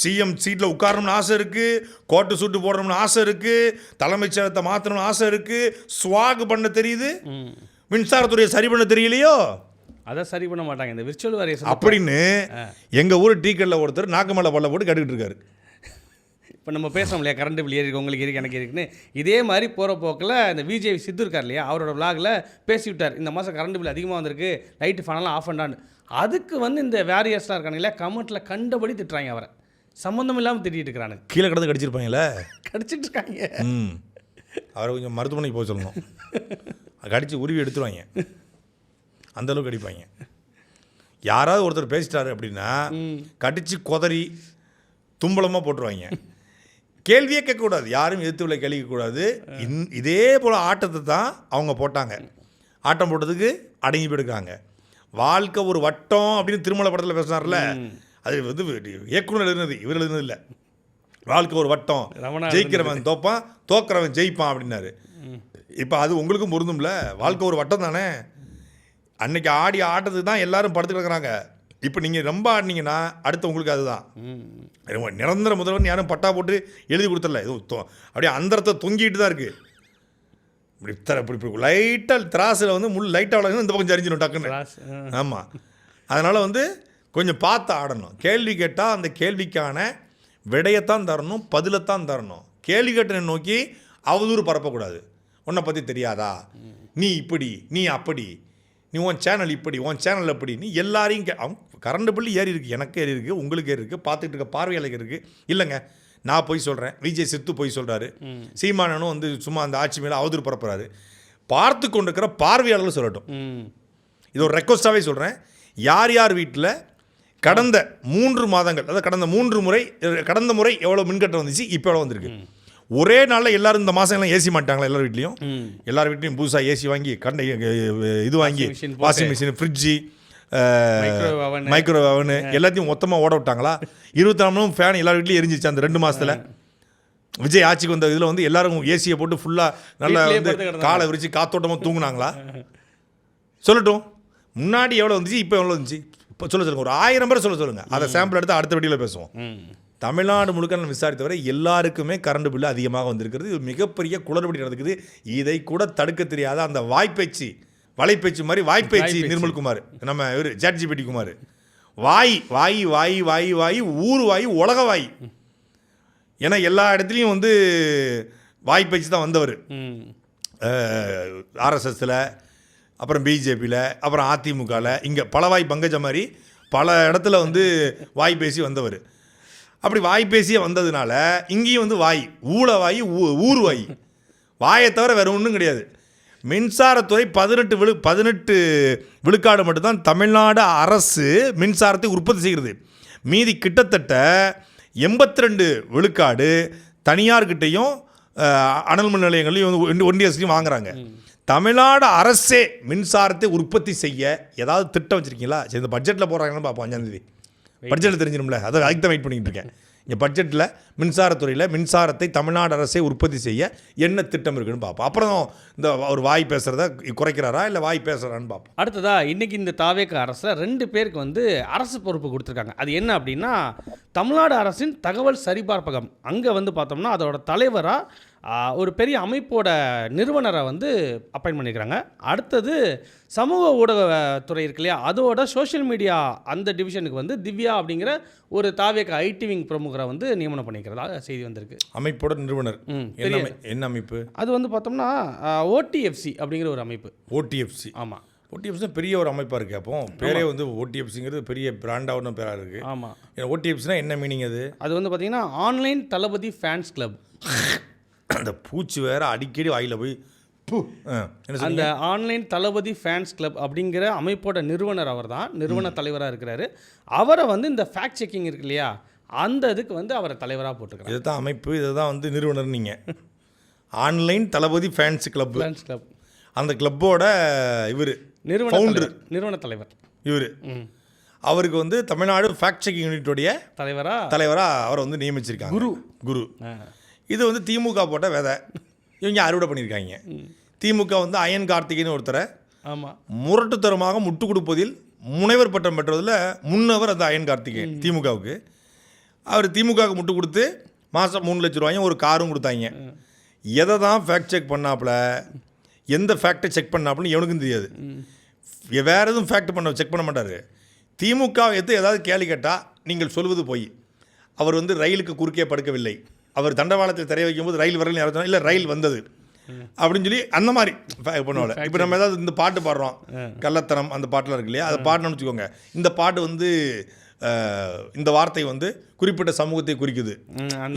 சிஎம் சீட்டில் உட்காரணும்னு ஆசை இருக்குது, கோட்டு சூட்டு போடணும்னு ஆசை இருக்குது, தலைமைச் செயலகத்தை மாற்றணும்னு ஆசை இருக்குது, ஸ்வாக் பண்ண தெரியுது, மின்சாரத்துறையை சரி பண்ண தெரியலையோ, அதை சரி பண்ண மாட்டாங்க இந்த விர்ச்சுவல் வேரியேஷன் அப்படின்னு எங்கள் ஊர் டீக்கல்ல ஒருத்தர் நாக்கு மேலே பல்ல போட்டு கேட்டுக்கிட்டு இருக்காரு. இப்போ நம்ம பேசுகிறோம் இல்லையா, கரண்ட் பில் ஏறி உங்களுக்கு இருக்கு எனக்கு இருக்குன்னு. இதே மாதிரி போகிற போக்கில் இந்த விஜய் சித்து இருக்கார் இல்லையா, அவரோட விளாகில் பேசி விட்டார், இந்த மாதம் கரண்ட் பில் அதிகமாக வந்திருக்கு, லைட்டு ஃபேனெல்லாம் ஆஃப் பண்ணான்னு. அதுக்கு வந்து இந்த வேரியர்ஸ்லாம் இருக்காங்க இல்லையா, கமெண்ட்டில் கண்டபடி திட்டுறாங்க, அவரை சம்மந்தம் இல்லாமல் திட்டிகிட்டு இருக்கிறானுங்க. கீழே கிடந்து கடிச்சிருப்பாங்களே, கடிச்சிட்டு இருக்காங்க. அவரை கொஞ்சம் மருத்துவமனைக்கு போக சொல்லணும், கடிச்சு உருவி எடுத்துருவாங்க, அந்தளவுக்கு அடிப்பாங்க. யாராவது ஒருத்தர் பேசிட்டாரு அப்படின்னா கடிச்சு கொதறி தும்பலமாக போட்டுருவாங்க. கேள்வியே கேட்கக்கூடாது, யாரும் எதிர்த்துள்ள கேள்விக்கூடாது. இதே போல் ஆட்டத்தை தான் அவங்க போட்டாங்க. ஆட்டம் போட்டதுக்கு அடங்கி போயிருக்காங்க. வாழ்க்கை ஒரு வட்டம் அப்படின்னு திருமலை படத்தில் பேசுனார்ல, அது வந்து இயக்குனர் எழுதுனது, இவர் எழுதுனது இல்லை. வாழ்க்கை ஒரு வட்டம், ஜெயிக்கிறவன் தோப்பான், தோக்கிறவன் ஜெயிப்பான் அப்படின்னாரு. இப்போ அது உங்களுக்கும் பொருந்தும்ல, வாழ்க்கை ஒரு வட்டம் தானே. அன்னைக்கு ஆடிய ஆட்டத்துக்கு தான் எல்லாரும் படுத்துட்டு இருக்கிறாங்க. இப்போ நீங்கள் ரொம்ப ஆடினீங்கன்னா அடுத்து உங்களுக்கு அதுதான். நிரந்தர முதல்வன் யாரும் பட்டா போட்டு எழுதி கொடுத்துடல, இது அப்படியே அந்தரத்தை தொங்கிட்டு தான் இருக்குது. இப்படி லைட்டாக திராசில் வந்து முள் லைட்டாக வளர்ந்து இந்த பக்கம் சரிஞ்சிடும் டக்குன்னு. ஆமாம், அதனால் வந்து கொஞ்சம் பார்த்து ஆடணும். கேள்வி கேட்டால் அந்த கேள்விக்கான விடையத்தான் தரணும், பதிலைத்தான் தரணும். கேள்வி கேட்டனை நோக்கி அவதூறு பரப்பக்கூடாது. உன்னை பற்றி தெரியாதா, நீ இப்படி நீ அப்படி, நீ உன் சேனல் இப்படி உன் சேனல் அப்படி, நீ எல்லாரையும் கரண்ட் பில்லு ஏறி இருக்குது, எனக்கு ஏறி இருக்குது, உங்களுக்கு ஏறி இருக்குது, பார்த்துட்டு இருக்க பார்வையாளருக்கு இருக்குது. இல்லைங்க நான் போய் சொல்கிறேன், விஜய் சித்து போய் சொல்கிறாரு, சீமானனும் வந்து சும்மா அந்த ஆட்சி மேலே அவதூறு பரப்புறாரு. பார்த்து கொண்டு இருக்கிற பார்வையாளர்கள் சொல்லட்டும். இது ஒரு ரெக்வஸ்ட்டாகவே சொல்கிறேன். யார் யார் வீட்டில் கடந்த 3 மாதங்கள், அதாவது கடந்த முறை எவ்வளோ மின்கட்டணம் வந்துச்சு, இப்போ எவ்வளோ வந்திருக்கு, ஒரே நாளில் எல்லோரும் இந்த மாதம் எல்லாம் ஏசி மாட்டாங்களா, எல்லார் வீட்லேயும் எல்லார் வீட்லேயும் புதுசாக ஏசி வாங்கி இது வாங்கி washing machine, fridge, micro oven எல்லாத்தையும் மொத்தமாக ஓட விட்டாங்களா? 24 மணி நேரம் ஃபேன் எல்லார் வீட்லேயும் எரிஞ்சிச்சு அந்த 2 மாதத்தில். விஜய் ஆட்சிக்கு வந்த இதில் வந்து எல்லாரும் ஏசியை போட்டு ஃபுல்லாக நல்லா வந்து காலை விரிச்சு காத்தோட்டமாக தூங்குனாங்களா? சொல்லட்டும், முன்னாடி எவ்வளோ வந்துச்சு, இப்போ எவ்வளோ வந்துச்சு, இப்போ சொல்லுங்கள். ஒரு 1000 பேர் சொல்லுங்கள். அதை சாம்பிள் எடுத்து அடுத்த வீடியோவில் பேசுவோம். தமிழ்நாடு முழுக்க நான் விசாரித்தவரை எல்லாருக்குமே கரண்ட் பில்லு அதிகமாக வந்திருக்கிறது. இது மிகப்பெரிய குளறுபடி நடந்துக்குது. இதை கூட தடுக்க தெரியாத அந்த வலைப்பேச்சு மாதிரி வாய்ப்பேச்சு நிர்மல்குமார், நம்ம இவர் ஜாட்ஜிபிடி குமார், வாய் வாய் வாய் வாய் வாய் ஊர் வாய் உலக வாய். ஏன்னா எல்லா இடத்துலையும் வந்து வாய்ப்பேச்சு தான் வந்தவர். ஆர்எஸ்எஸில், அப்புறம் பிஜேபியில், அப்புறம் அதிமுகவில், இங்கே பலவாய் பங்கஜ மாதிரி பல இடத்துல வந்து வாய் பேசி வந்தவர். அப்படி வாய் பேசியே வந்ததுனால இங்கேயும் வந்து வாய் ஊழவாய் ஊர் வாய், வாயை தவிர வேறு ஒன்றும் கிடையாது. மின்சாரத்துறை 18 விழுக்காடு மட்டும்தான் தமிழ்நாடு அரசு மின்சாரத்தை உற்பத்தி செய்கிறது. மீதி கிட்டத்தட்ட 82 விழுக்காடு தனியார்கிட்டையும் அனல் மின் நிலையங்களையும் ஒன்றிய அரசையும் வாங்குறாங்க. தமிழ்நாடு அரசே மின்சாரத்தை உற்பத்தி செய்ய ஏதாவது திட்டம் வச்சுருக்கீங்களா? சரி, இந்த பட்ஜெட்டில் போடுறாங்கன்னு பார்ப்போம். 5ஆம் தேதி பட்ஜெட்டில் தெரிஞ்சிடும்ல, அதை அதுக்கு தான் வெயிட் பண்ணிக்கிட்டு இருக்கேன். இங்கே பட்ஜெட்டில் மின்சாரத்துறையில் மின்சாரத்தை தமிழ்நாடு அரசே உற்பத்தி செய்ய என்ன திட்டம் இருக்குன்னு பார்ப்போம். அப்புறம் இந்த ஒரு வாய் பேசுகிறத குறைக்கிறாரா இல்லை வாய் பேசுகிறான்னு பார்ப்போம். அடுத்ததா இன்றைக்கி இந்த தாவேக அரசில் 2 பேருக்கு வந்து அரசு பொறுப்பு கொடுத்துருக்காங்க. அது என்ன அப்படின்னா, தமிழ்நாடு அரசின் தகவல் சரிபார்ப்பகம், அங்கே வந்து பார்த்தோம்னா அதோட தலைவராக ஒரு பெரிய அமைப்போட நிறுவனரை வந்து அப்பாயின்ட் பண்ணியிருக்கிறாங்க. அடுத்தது சமூக ஊடகத்துறை இருக்கு இல்லையா, அதோட சோஷியல் மீடியா அந்த டிவிஷனுக்கு வந்து திவ்யா அப்படிங்கிற ஒரு தாவேக ஐடி விங் பிரமுகரை வந்து நியமனம் பண்ணிக்கிறதா செய்தி வந்திருக்கு. அமைப்போட நிறுவனர் என்ன அமைப்பு? அது வந்து பார்த்தோம்னா ஓடிஎஃப்சி அப்படிங்கிற ஒரு அமைப்பு. ஓடிஎஃப்சி, ஆமாம். ஓடிஎஃப்சி பெரிய ஒரு அமைப்பாக இருக்குது. அப்போ பேரே வந்து ஓடிஎஃப்சிங்கிறது பெரிய பிராண்டாக பேராக இருக்குது. ஆமாம். ஓடிஎஃப்சினா என்ன மீனிங்? அது வந்து பார்த்தீங்கன்னா ஆன்லைன் தளபதி ஃபேன்ஸ் கிளப். அந்த பூச்சி வேறு அடிக்கடி வாயில் போய் அந்த ஆன்லைன் தளபதி ஃபேன்ஸ் கிளப் அப்படிங்கிற அமைப்போட நிறுவனர் அவர் தான், நிறுவன தலைவராக இருக்கிறாரு. அவரை வந்து இந்த ஃபேக்ட் செக்கிங் இருக்கு இல்லையா, அந்த இதுக்கு வந்து அவரை தலைவராக போட்டுருக்காங்க. இதுதான் அமைப்பு, இதுதான் வந்து நிறுவனர். நீங்கள் ஆன்லைன் தளபதி ஃபேன்ஸ் கிளப், அந்த கிளப்போட இவர் நிறுவன தலைவர் இவர். அவருக்கு வந்து தமிழ்நாடு ஃபேக்ட் செக்கிங் யூனிட்டுடைய தலைவராக அவரை வந்து நியமிச்சிருக்காங்க. குரு. இது வந்து திமுக போட்ட விதை, இவங்க அறுவடை பண்ணியிருக்காங்க. திமுக வந்து அயன் கார்த்திகேயன் ஒருத்தரை முரட்டுத்தரமாக முட்டு கொடுப்பதில் முனைவர் பட்டம் பெற்றதில் முன்னவர் அந்த அயன் கார்த்திகேயன் திமுகவுக்கு. அவர் திமுகவுக்கு முட்டு கொடுத்து மாதம் 3 லட்ச ரூபாயும் ஒரு காரும் கொடுத்தாங்க. எதை தான் ஃபேக்ட் செக் பண்ணாப்புல, எந்த ஃபேக்டை செக் பண்ணாப்புலன்னு எவனுக்கும் தெரியாது. வேறு எதுவும் ஃபேக்ட் செக் பண்ண மாட்டார். திமுக ஏதாவது கேள்வி கேட்டால் நீங்கள் சொல்வது போய். அவர் வந்து ரயிலுக்கு குறுக்கே படுக்கவில்லை, அவர் தண்டவாளத்தில் திரை வைக்கும்போது ரயில் வரல யாரும் இல்லை, ரயில் வந்தது அப்படின்னு சொல்லி அந்த மாதிரி பண்ணுவாங்க. இப்போ நம்ம ஏதாவது இந்த பாட்டு பாடுறோம், கள்ளத்தனம் அந்த பாட்டில் இருக்கு இல்லையா, அதை பாடணும்னு வச்சுக்கோங்க. இந்த பாட்டு வந்து இந்த வார்த்தை வந்து குறிப்பிட்ட சமூகத்தை குறிக்குது,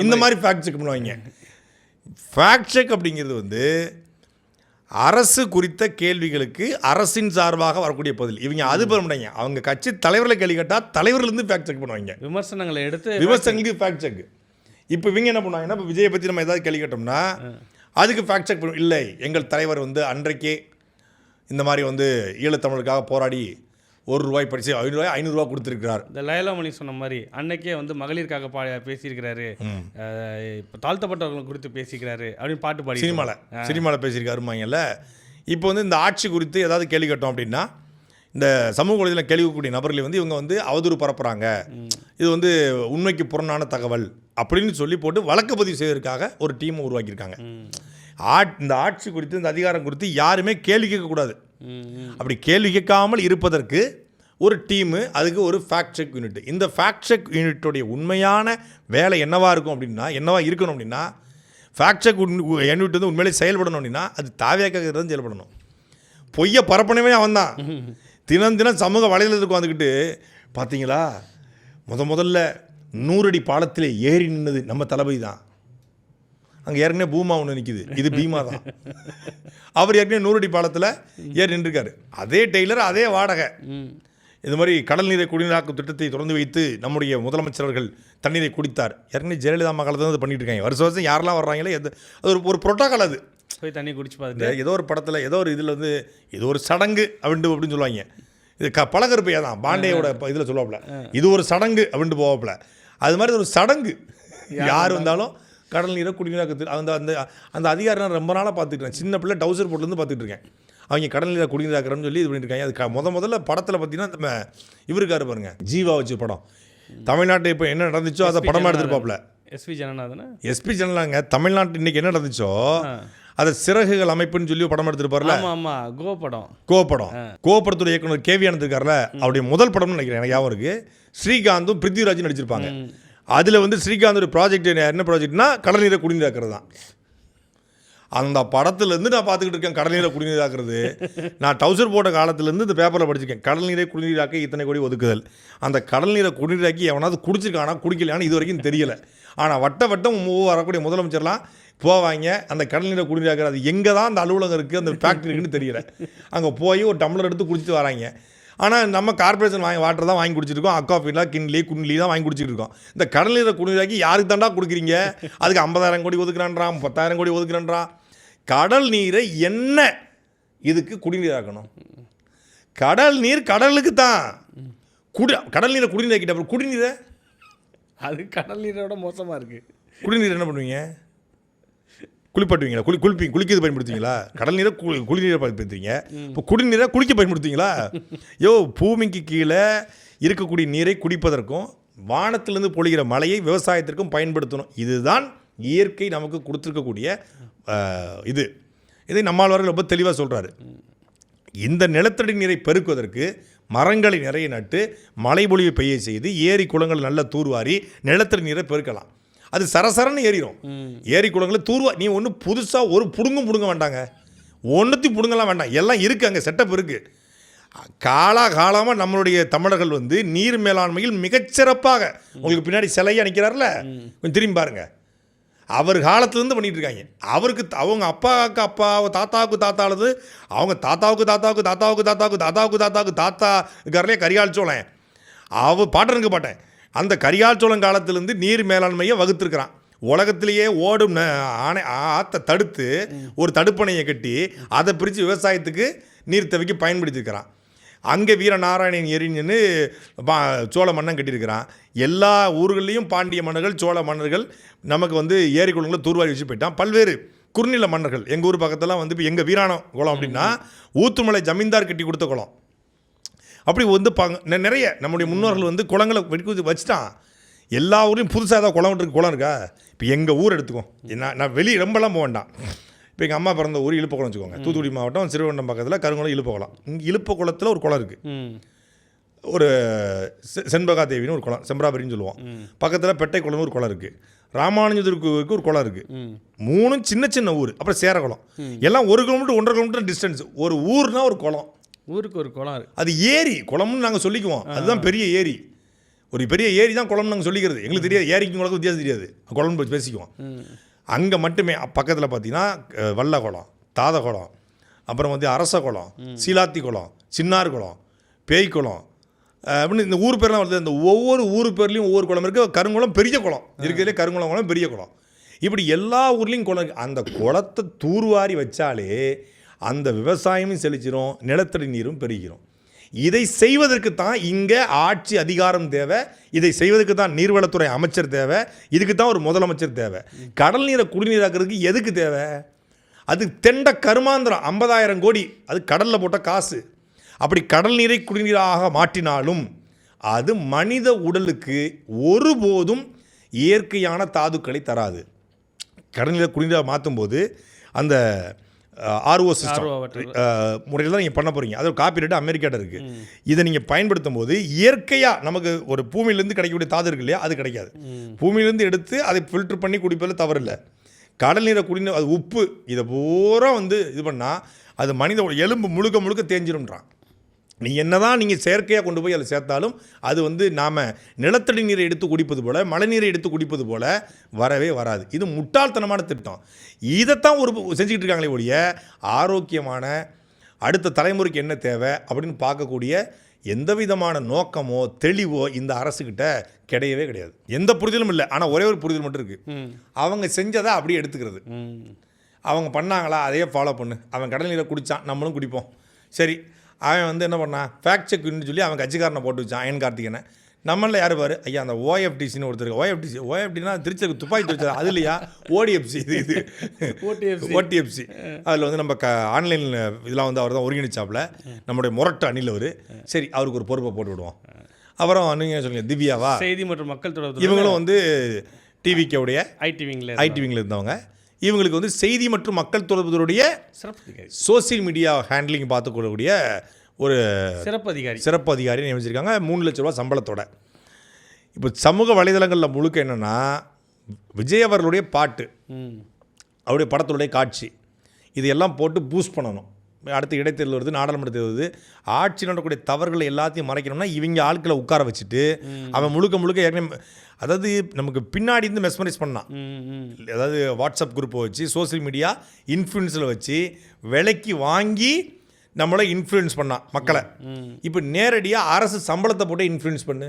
இந்த மாதிரி ஃபேக்ட் செக் பண்ணுவாங்க. ஃபேக்ட் செக் அப்படிங்கிறது வந்து அரசு குறித்த கேள்விகளுக்கு அரசின் சார்பாக வரக்கூடிய பதில். இவங்க அது பண்ண முடியாங்க. அவங்க கட்சி தலைவர்களை கேள்வி கேட்டால் தலைவர்லேருந்து ஃபேக்ட் செக் பண்ணுவாங்க, விமர்சனங்களை எடுத்து விமர்சனங்களுக்கு ஃபேக்ட் செக். இப்போ இவங்க என்ன பண்ணுவாங்கன்னா, இப்போ விஜயை பற்றி நம்ம ஏதாவது கேள்வி கேட்டோம்னா அதுக்கு ஃபேக்ட் செக் பண்ணுவோம். இல்லை, எங்கள் தலைவர் வந்து அன்றைக்கே இந்த மாதிரி வந்து ஈழத்தமிழுக்காக போராடி ₹1 பரிசு ₹500 கொடுத்துருக்கிறார். இந்த லயலாமணி சொன்ன மாதிரி அன்னைக்கே வந்து மகளிருக்காக பேசியிருக்கிறாரு, இப்போ தாழ்த்தப்பட்டவர்கள் குறித்து பேசிக்கிறாரு அப்படின்னு பாட்டு பாடி சினிமாவில் பேசியிருக்காருமாங்கல்ல. இப்போ வந்து இந்த ஆட்சி குறித்து ஏதாவது கேள்வி கேட்டோம் அப்படின்னா, இந்த சமூக வலைதளத்தில் கேள்விக்கூடிய நபர்களை வந்து இவங்க வந்து அவதூறு பரப்புகிறாங்க, இது வந்து உண்மைக்கு புறணான தகவல் அப்படின்னு சொல்லி போட்டு வழக்கு பதிவு செய்வதற்காக ஒரு டீமை உருவாக்கியிருக்காங்க. இந்த ஆட்சி குறித்து, இந்த அதிகாரம் குறித்து யாருமே கேள்வி கேட்கக்கூடாது. அப்படி கேள்வி கேட்காமல் இருப்பதற்கு ஒரு டீமு, அதுக்கு ஒரு ஃபேக்ட் செக் யூனிட். இந்த ஃபேக்ட் செக் யூனிட்டுடைய உண்மையான வேலை என்னவா இருக்கும் அப்படின்னா, என்னவா இருக்கணும் அப்படின்னா, ஃபேக்ட் செக் யூனிட் வந்து உண்மையிலே செயல்படணும் அப்படின்னா அது தாவியாக்காக தான் செயல்படணும். பொய்யை பரப்பனவே அவன் தான். தினம் தினம் சமூக வலைதளத்துக்கு வந்துக்கிட்டு, பார்த்தீங்களா முதல்ல 100 அடி பாலத்தில் ஏறி நின்னது நம்ம தளபதி தான், அங்கே ஏற்கனவே பூமா ஒன்று நிற்கிது, இது பீமா தான். அவர் ஏற்கனவே 100 அடி பாலத்தில் ஏறி நின்றுருக்காரு. அதே டெய்லர், அதே வாடகை. இது மாதிரி கடல் நீரை குடிநீராக்கும் திட்டத்தை தொடர்ந்து வைத்து நம்முடைய முதலமைச்சர் அவர்கள் தண்ணீரை குடித்தார். ஏற்கனவே ஜெயலலிதா மகாலத்தில் தான் பண்ணிட்டு இருக்காங்க. வருஷம் யாரெல்லாம் வர்றாங்களே, அது ஒரு புரோட்டோக்கால். அது போய் தண்ணி குடிச்சு பார்த்துட்டு ஏதோ ஒரு படத்தில் ஏதோ ஒரு இதில் வந்து ஏதோ ஒரு சடங்கு அப்படின்னு சொல்லுவாங்க. இது பழகருப்பையா தான் பாண்டேயோட இதில் சொல்லுவாப்புல, இது ஒரு சடங்கு அப்படின்ட்டு போவாப்புல. அது மாதிரி ஒரு சடங்கு. யார் வந்தாலும் கடல் நீரை குடிநீராக்கு அந்த அந்த அந்த அதிகாரம் நான் ரொம்ப நாளாக பார்த்துட்டு, சின்ன பிள்ளை டவுசர் போட்டுலேருந்து பார்த்துட்டு இருக்கேன். அவங்க கடல் நீரை குடிநீராக்குறோம்னு சொல்லி இது பண்ணியிருக்காங்க. அது முதல்ல படத்தில் பார்த்தீங்கன்னா நம்ம இவருக்காரு பாருங்க, ஜீவா வச்சு படம். தமிழ்நாட்டை இப்போ என்ன நடந்துச்சோ அதை படமாக எடுத்துருப்பாப்புல. எஸ்பி ஜனநாதங்க தமிழ்நாட்டு இன்றைக்கி என்ன நடந்துச்சோ அதை சிறகுகள் அமைப்புன்னு சொல்லி படம் எடுத்துருப்பார்ல. கோபடத்தோட இயக்குனர் கேவி ஆனந்த் இருக்கார்ல, அவருடைய முதல் படம்னு நினைக்கிறேன், எனக்கு ஞாபகம் இருக்குது. ஸ்ரீகாந்தும் பிருத்திவிராஜும் நடிச்சிருப்பாங்க. அதில் வந்து ஸ்ரீகாந்த் ஒரு ப்ராஜெக்ட், என்ன ப்ராஜெக்ட்னா கடல் நீரை குடிநீராக்குறது தான். அந்த படத்துலேருந்து நான் பார்த்துக்கிட்டு இருக்கேன் கடல் நீரை குடிநீராக்குறது. நான் டவுசர் போட்ட காலத்துலேருந்து இந்த பேப்பரில் படிச்சிருக்கேன், கடல் நீரை குடிநீராக்க இத்தனை கோடி ஒதுக்குதல். அந்த கடல் நீரை குடிநீராக்கி எவனாவது குடிச்சிருக்கானா குடிக்கலையான்னு இது வரைக்கும் தெரியலை. ஆனால் வட்டம் வரக்கூடிய முதலமைச்சர்லாம் போவாங்க, அந்த கடல் நீரை குடிநீராக்குறது அது எங்கே தான் அந்த அலுவலகம் இருக்குது, அந்த ஃபேக்ட்ரி இருக்குன்னு தெரியல. அங்கே போய் ஒரு டம்ளர் எடுத்து குடிச்சிட்டு வராங்க. ஆனால் நம்ம கார்பரேஷன் வாட்டர் தான் வாங்கி குடிச்சிருக்கோம், அக்காஃபிலாம் குண்ட்லி தான் வாங்கி குடிச்சிட்டு இருக்கோம். இந்த கடல் நீரை குடிநீராக்கி யாருக்கு தாண்டா கொடுக்குறீங்க? அதுக்கு 50,000 கோடி ஒதுக்குறான்றான், 10,000 கோடி ஒதுக்குறான்றான். கடல் நீரை என்ன இதுக்கு குடிநீராக்கணும்? கடல் நீர் கடலுக்கு தான். கடல் நீரை குடிநீராக்கிட்ட அப்புறம் குடிநீரை, அது கடல் நீரோட மோசமாக இருக்குது. குடிநீர் என்ன பண்ணுவீங்க? குளிப்பாட்டுவீங்களா? குளிக்கிறது பயன்படுத்துவீங்களா? கடல் நீரை குடிநீரை பயன்படுத்துவீங்க. இப்போ குடிநீரை குளிக்க பயன்படுத்துவீங்களா? பூமிக்கு கீழே இருக்கக்கூடிய நீரை குடிப்பதற்கும் வானத்திலிருந்து பொழிகிற மழையை விவசாயத்திற்கும் பயன்படுத்தணும். இதுதான் இயற்கை நமக்கு கொடுத்துருக்கக்கூடிய இதை நம்மாழ்வார்கள் ரொம்ப தெளிவாக சொல்கிறாரு. இந்த நிலத்தடி நீரை பெருக்குவதற்கு மரங்களை நிறைய நட்டு மழை பொழிவை பெய்ய செய்து ஏரி குளங்கள் நல்லா தூர்வாரி நிலத்தடி நீரை பெருக்கலாம். அது சரசரன்னு ஏறிடும். ஏரி குளங்களை நீ ஒன்றும் புதுசாக ஒரு புடுங்க வேண்டாங்க, ஒன்றுத்தையும் புடுங்கலாம் வேண்டாம், எல்லாம் இருக்குது, அங்கே செட்டப் இருக்குது. காலமாக நம்மளுடைய தமிழர்கள் வந்து நீர் மேலாண்மையில் மிகச்சிறப்பாக, உங்களுக்கு பின்னாடி சிலையாக நிற்கிறார்ல, கொஞ்சம் திரும்பி பாருங்கள், அவர் காலத்துலேருந்து பண்ணிகிட்டு இருக்காங்க. அவருக்கு அவங்க அப்பாவுக்கு அப்பா, தாத்தாவுக்கு தாத்தானது, அவங்க தாத்தாவுக்கு தாத்தாவுக்கு தாத்தாவுக்கு தாத்தாவுக்கு தாத்தாவுக்கு தாத்தாவுக்கு தாத்தா இருக்கார்லையே கரிகால் சோழன், பாட்டனுக்கு பாட்டேன், அந்த கரிகால் சோழன் காலத்திலேருந்து நீர் மேலாண்மையை வகுத்துருக்கிறான். உலகத்திலேயே ஓடும் ஆற்றை தடுத்து ஒரு தடுப்பணையை கட்டி அதை பிரித்து விவசாயத்துக்கு நீர் தேவைக்கு பயன்படுத்தியிருக்கிறான். அங்கே வீரநாராயணன் ஏரின்னு சோழ மன்னன் கட்டியிருக்கிறான். எல்லா ஊர்கள்லேயும் பாண்டிய மன்னர்கள், சோழ மன்னர்கள் நமக்கு வந்து ஏரி குளங்களை தூர்வாரி வச்சு போயிட்டான். பல்வேறு குறுநில மன்னர்கள், எங்கள் ஊர் பக்கத்தெல்லாம் வந்து இப்போ எங்கள் வீராணம் குளம் அப்படின்னா ஊத்துமலை ஜமீன்தார் கட்டி கொடுத்த குளம். அப்படி வந்து நிறைய நம்முடைய முன்னோர்கள் வந்து குளங்களை வெடிக்க வச்சுட்டான். எல்லா ஊர்லேயும் புதுசாக ஏதாவது குளம் இருக்கா? இப்போ எங்கள் ஊர் எடுத்துக்கோம். நான் வெளியே ரொம்பலாம் போக வேண்டாம். இப்போ எங்கள் அம்மா பிறந்த ஊர் இழுப்பக்குளம் வச்சுக்கோங்க. தூத்துக்குடி மாவட்டம் சிறுவண்டம் பக்கத்தில் கருங்குளம் இழுப்பக்குளம். இங்கே இழுப்பக்குளத்தில் ஒரு குளம் இருக்குது. ஒரு செண்பகா தேவின்னு ஒரு குளம், செம்பராபரின்னு சொல்லுவோம். பக்கத்தில் பெட்டை குளம்னு ஒரு குளம் இருக்குது. ராமானுஜருக்கு ஒரு குளம் இருக்குது. 3 சின்ன சின்ன ஊர். அப்புறம் சேரகுளம். எல்லாம் 1 கிலோமீட்டர் 1.5 கிலோமீட்டர் டிஸ்டன்ஸ். ஒரு ஊர்னா ஒரு குளம். ஊருக்கு ஒரு குளம் இருக்குது. அது ஏரி குளம்னு நாங்கள் சொல்லிக்குவோம். அதுதான் பெரிய ஏரி. ஒரு பெரிய ஏரி தான் குளம்னு நாங்கள் சொல்லிக்கிறது. எங்களுக்கு தெரியாது, ஏரிக்கும் குளம் வித்தியாசம் தெரியாது. குளம்னு பேசிக்குவோம். அங்கே மட்டுமே பக்கத்தில் பார்த்தீங்கன்னா வல்ல குளம், தாத குளம், அப்புறம் வந்து அரச குளம், சீலாத்தி குளம், சின்னார் குளம், பேய் குளம் அப்படின்னு இந்த ஊர் பேர்லாம் வருது. இந்த ஒவ்வொரு ஊர் பேர்லேயும் ஒவ்வொரு குளம் இருக்குது. கருங்குளம் பெரிய குளம் இருக்கிறதுலே, கருங்குளம் குளம் பெரிய குளம். இப்படி எல்லா ஊர்லேயும் குளம் இருக்குது. அந்த குளத்தை தூர்வாரி வச்சாலே அந்த விவசாயமும் செழிச்சிரும், நிலத்தடி நீரும் பெருகிறோம். இதை செய்வதற்கு தான் இங்கே ஆட்சி அதிகாரம் தேவை. இதை செய்வதற்கு தான் நீர்வளத்துறை அமைச்சர் தேவை. இதுக்கு தான் ஒரு முதலமைச்சர் தேவை. கடல் நீரை குடிநீராக்கிறதுக்கு எதுக்கு தேவை? அது தெண்ட கருமாந்திரம் 50,000 கோடி. அது கடலில் போட்ட காசு. அப்படி கடல் நீரை குடிநீராக மாற்றினாலும் அது மனித உடலுக்கு ஒருபோதும் இயற்கையான தாதுக்களை தராது. கடல் நீரை குடிநீராக மாற்றும் போது அந்த ஆர்ஓ சிஸ்டம் முறையில் தான் நீங்கள் பண்ண போகிறீங்க. அது ஒரு காப்பிரைட் அமெரிக்காட்ட இருக்குது. இதை நீங்கள் பயன்படுத்தும் போது இயற்கையாக நமக்கு ஒரு பூமியிலேருந்து கிடைக்கக்கூடிய தாது இருக்கு இல்லையா, அது கிடைக்காது. பூமியிலேருந்து எடுத்து அதை ஃபில்டர் பண்ணி குடிப்பதில் தவறு இல்லை. கடல் நீரை குடிநீர், அது உப்பு, இதை பூரா வந்து இது பண்ணால் அது மனித எலும்பு முழுக்க முழுக்க தேஞ்சிரும்ன்றான். நீ என்ன தான் நீங்கள் செயற்கையாக கொண்டு போய் அதில் சேர்த்தாலும் அது வந்து நாம் நிலத்தடி நீரை எடுத்து குடிப்பது போல், மழை நீரை எடுத்து குடிப்பது போல் வரவே வராது. இது முட்டாள்தனமான திட்டம். இதைத்தான் செஞ்சுக்கிட்டு இருக்காங்களே ஒழிய ஆரோக்கியமான அடுத்த தலைமுறைக்கு என்ன தேவை அப்படின்னு பார்க்கக்கூடிய எந்த விதமான நோக்கமோ தெளிவோ இந்த அரசுக்கிட்ட கிடையவே கிடையாது. எந்த புரிதலும் இல்லை. ஆனால் ஒரே ஒரு புரிதல் மட்டும் இருக்குது. அவங்க செஞ்சதை அப்படியே எடுத்துக்கிறது. அவங்க பண்ணாங்களா அதையே ஃபாலோ பண்ணு. அவன் கடல் நீரை குடித்தான், நம்மளும் குடிப்போம். சரி, அவன் வந்து என்ன பண்ணான், ஃபேக்ட் செக்னு சொல்லி அவன் கட்சிக்காரனை போட்டு வச்சான், அயன் கார்த்திகனை. நம்மளில் யார் பாரு, ஐயா அந்த ஓஎஃப்டிசின்னு ஒருத்தர். ஓஎஃப்டினா திருச்சிக்கு துப்பாக்கி துவைச்சது, அது இல்லையா, ஓடிஎஃப்சி. இது ஓடிஎஃப்சி. அதில் வந்து நம்ம ஆன்லைன் இதெல்லாம் வந்து அவர் தான் ஒருங்கிணைச்சாப்புல, நம்முடைய முரட்டு அணில் அவர். சரி, அவருக்கு ஒரு பொறுப்பை போட்டு விடுவோம். அப்புறம் நீங்கள் சொல்லுங்கள், திவ்யாவா, செய்தி மற்றும் மக்கள் தொடர்பு, இவங்களும் வந்து டிவிக்கோடைய ஐடிவிங்கில் இருந்தவங்க. இவங்களுக்கு வந்து செய்தி மற்றும் மக்கள் தொடர்புடைய சோசியல் மீடியா ஹேண்ட்லிங் பார்த்துக்கொள்ளக்கூடிய ஒரு சிறப்பு அதிகாரி நியமிச்சிருக்காங்க, 3 லட்ச ரூபா சம்பளத்தோட. இப்போ சமூக வலைதளங்களில் முழுக்க என்னென்னா, விஜய் அவர்களுடைய பாட்டு, அவருடைய படத்துடைய காட்சி, இதையெல்லாம் போட்டு பூஸ்ட் பண்ணணும். அடுத்து இடைத்தேர்தல் வருது, நாடாளுமன்ற தேர்தல் வருது. ஆட்சி நடக்கக்கூடிய தவறுகளை எல்லாத்தையும் மறைக்கணும்னா இவங்க ஆட்களை உட்கார வச்சுட்டு அவன் முழுக்க ஏற்கனவே, அதாவது நமக்கு பின்னாடி இருந்து மெஸ்மரைஸ் பண்ணான். அதாவது வாட்ஸ்அப் குரூப்பை வச்சு, சோசியல் மீடியா இன்ஃப்ளூயன்ஸில் வச்சு விலைக்கு வாங்கி நம்மளை இன்ஃப்ளூயன்ஸ் பண்ணான் மக்களை. இப்போ நேரடியாக அரசு சம்பளத்தை போட்டு இன்ஃப்ளூயன்ஸ் பண்ணு.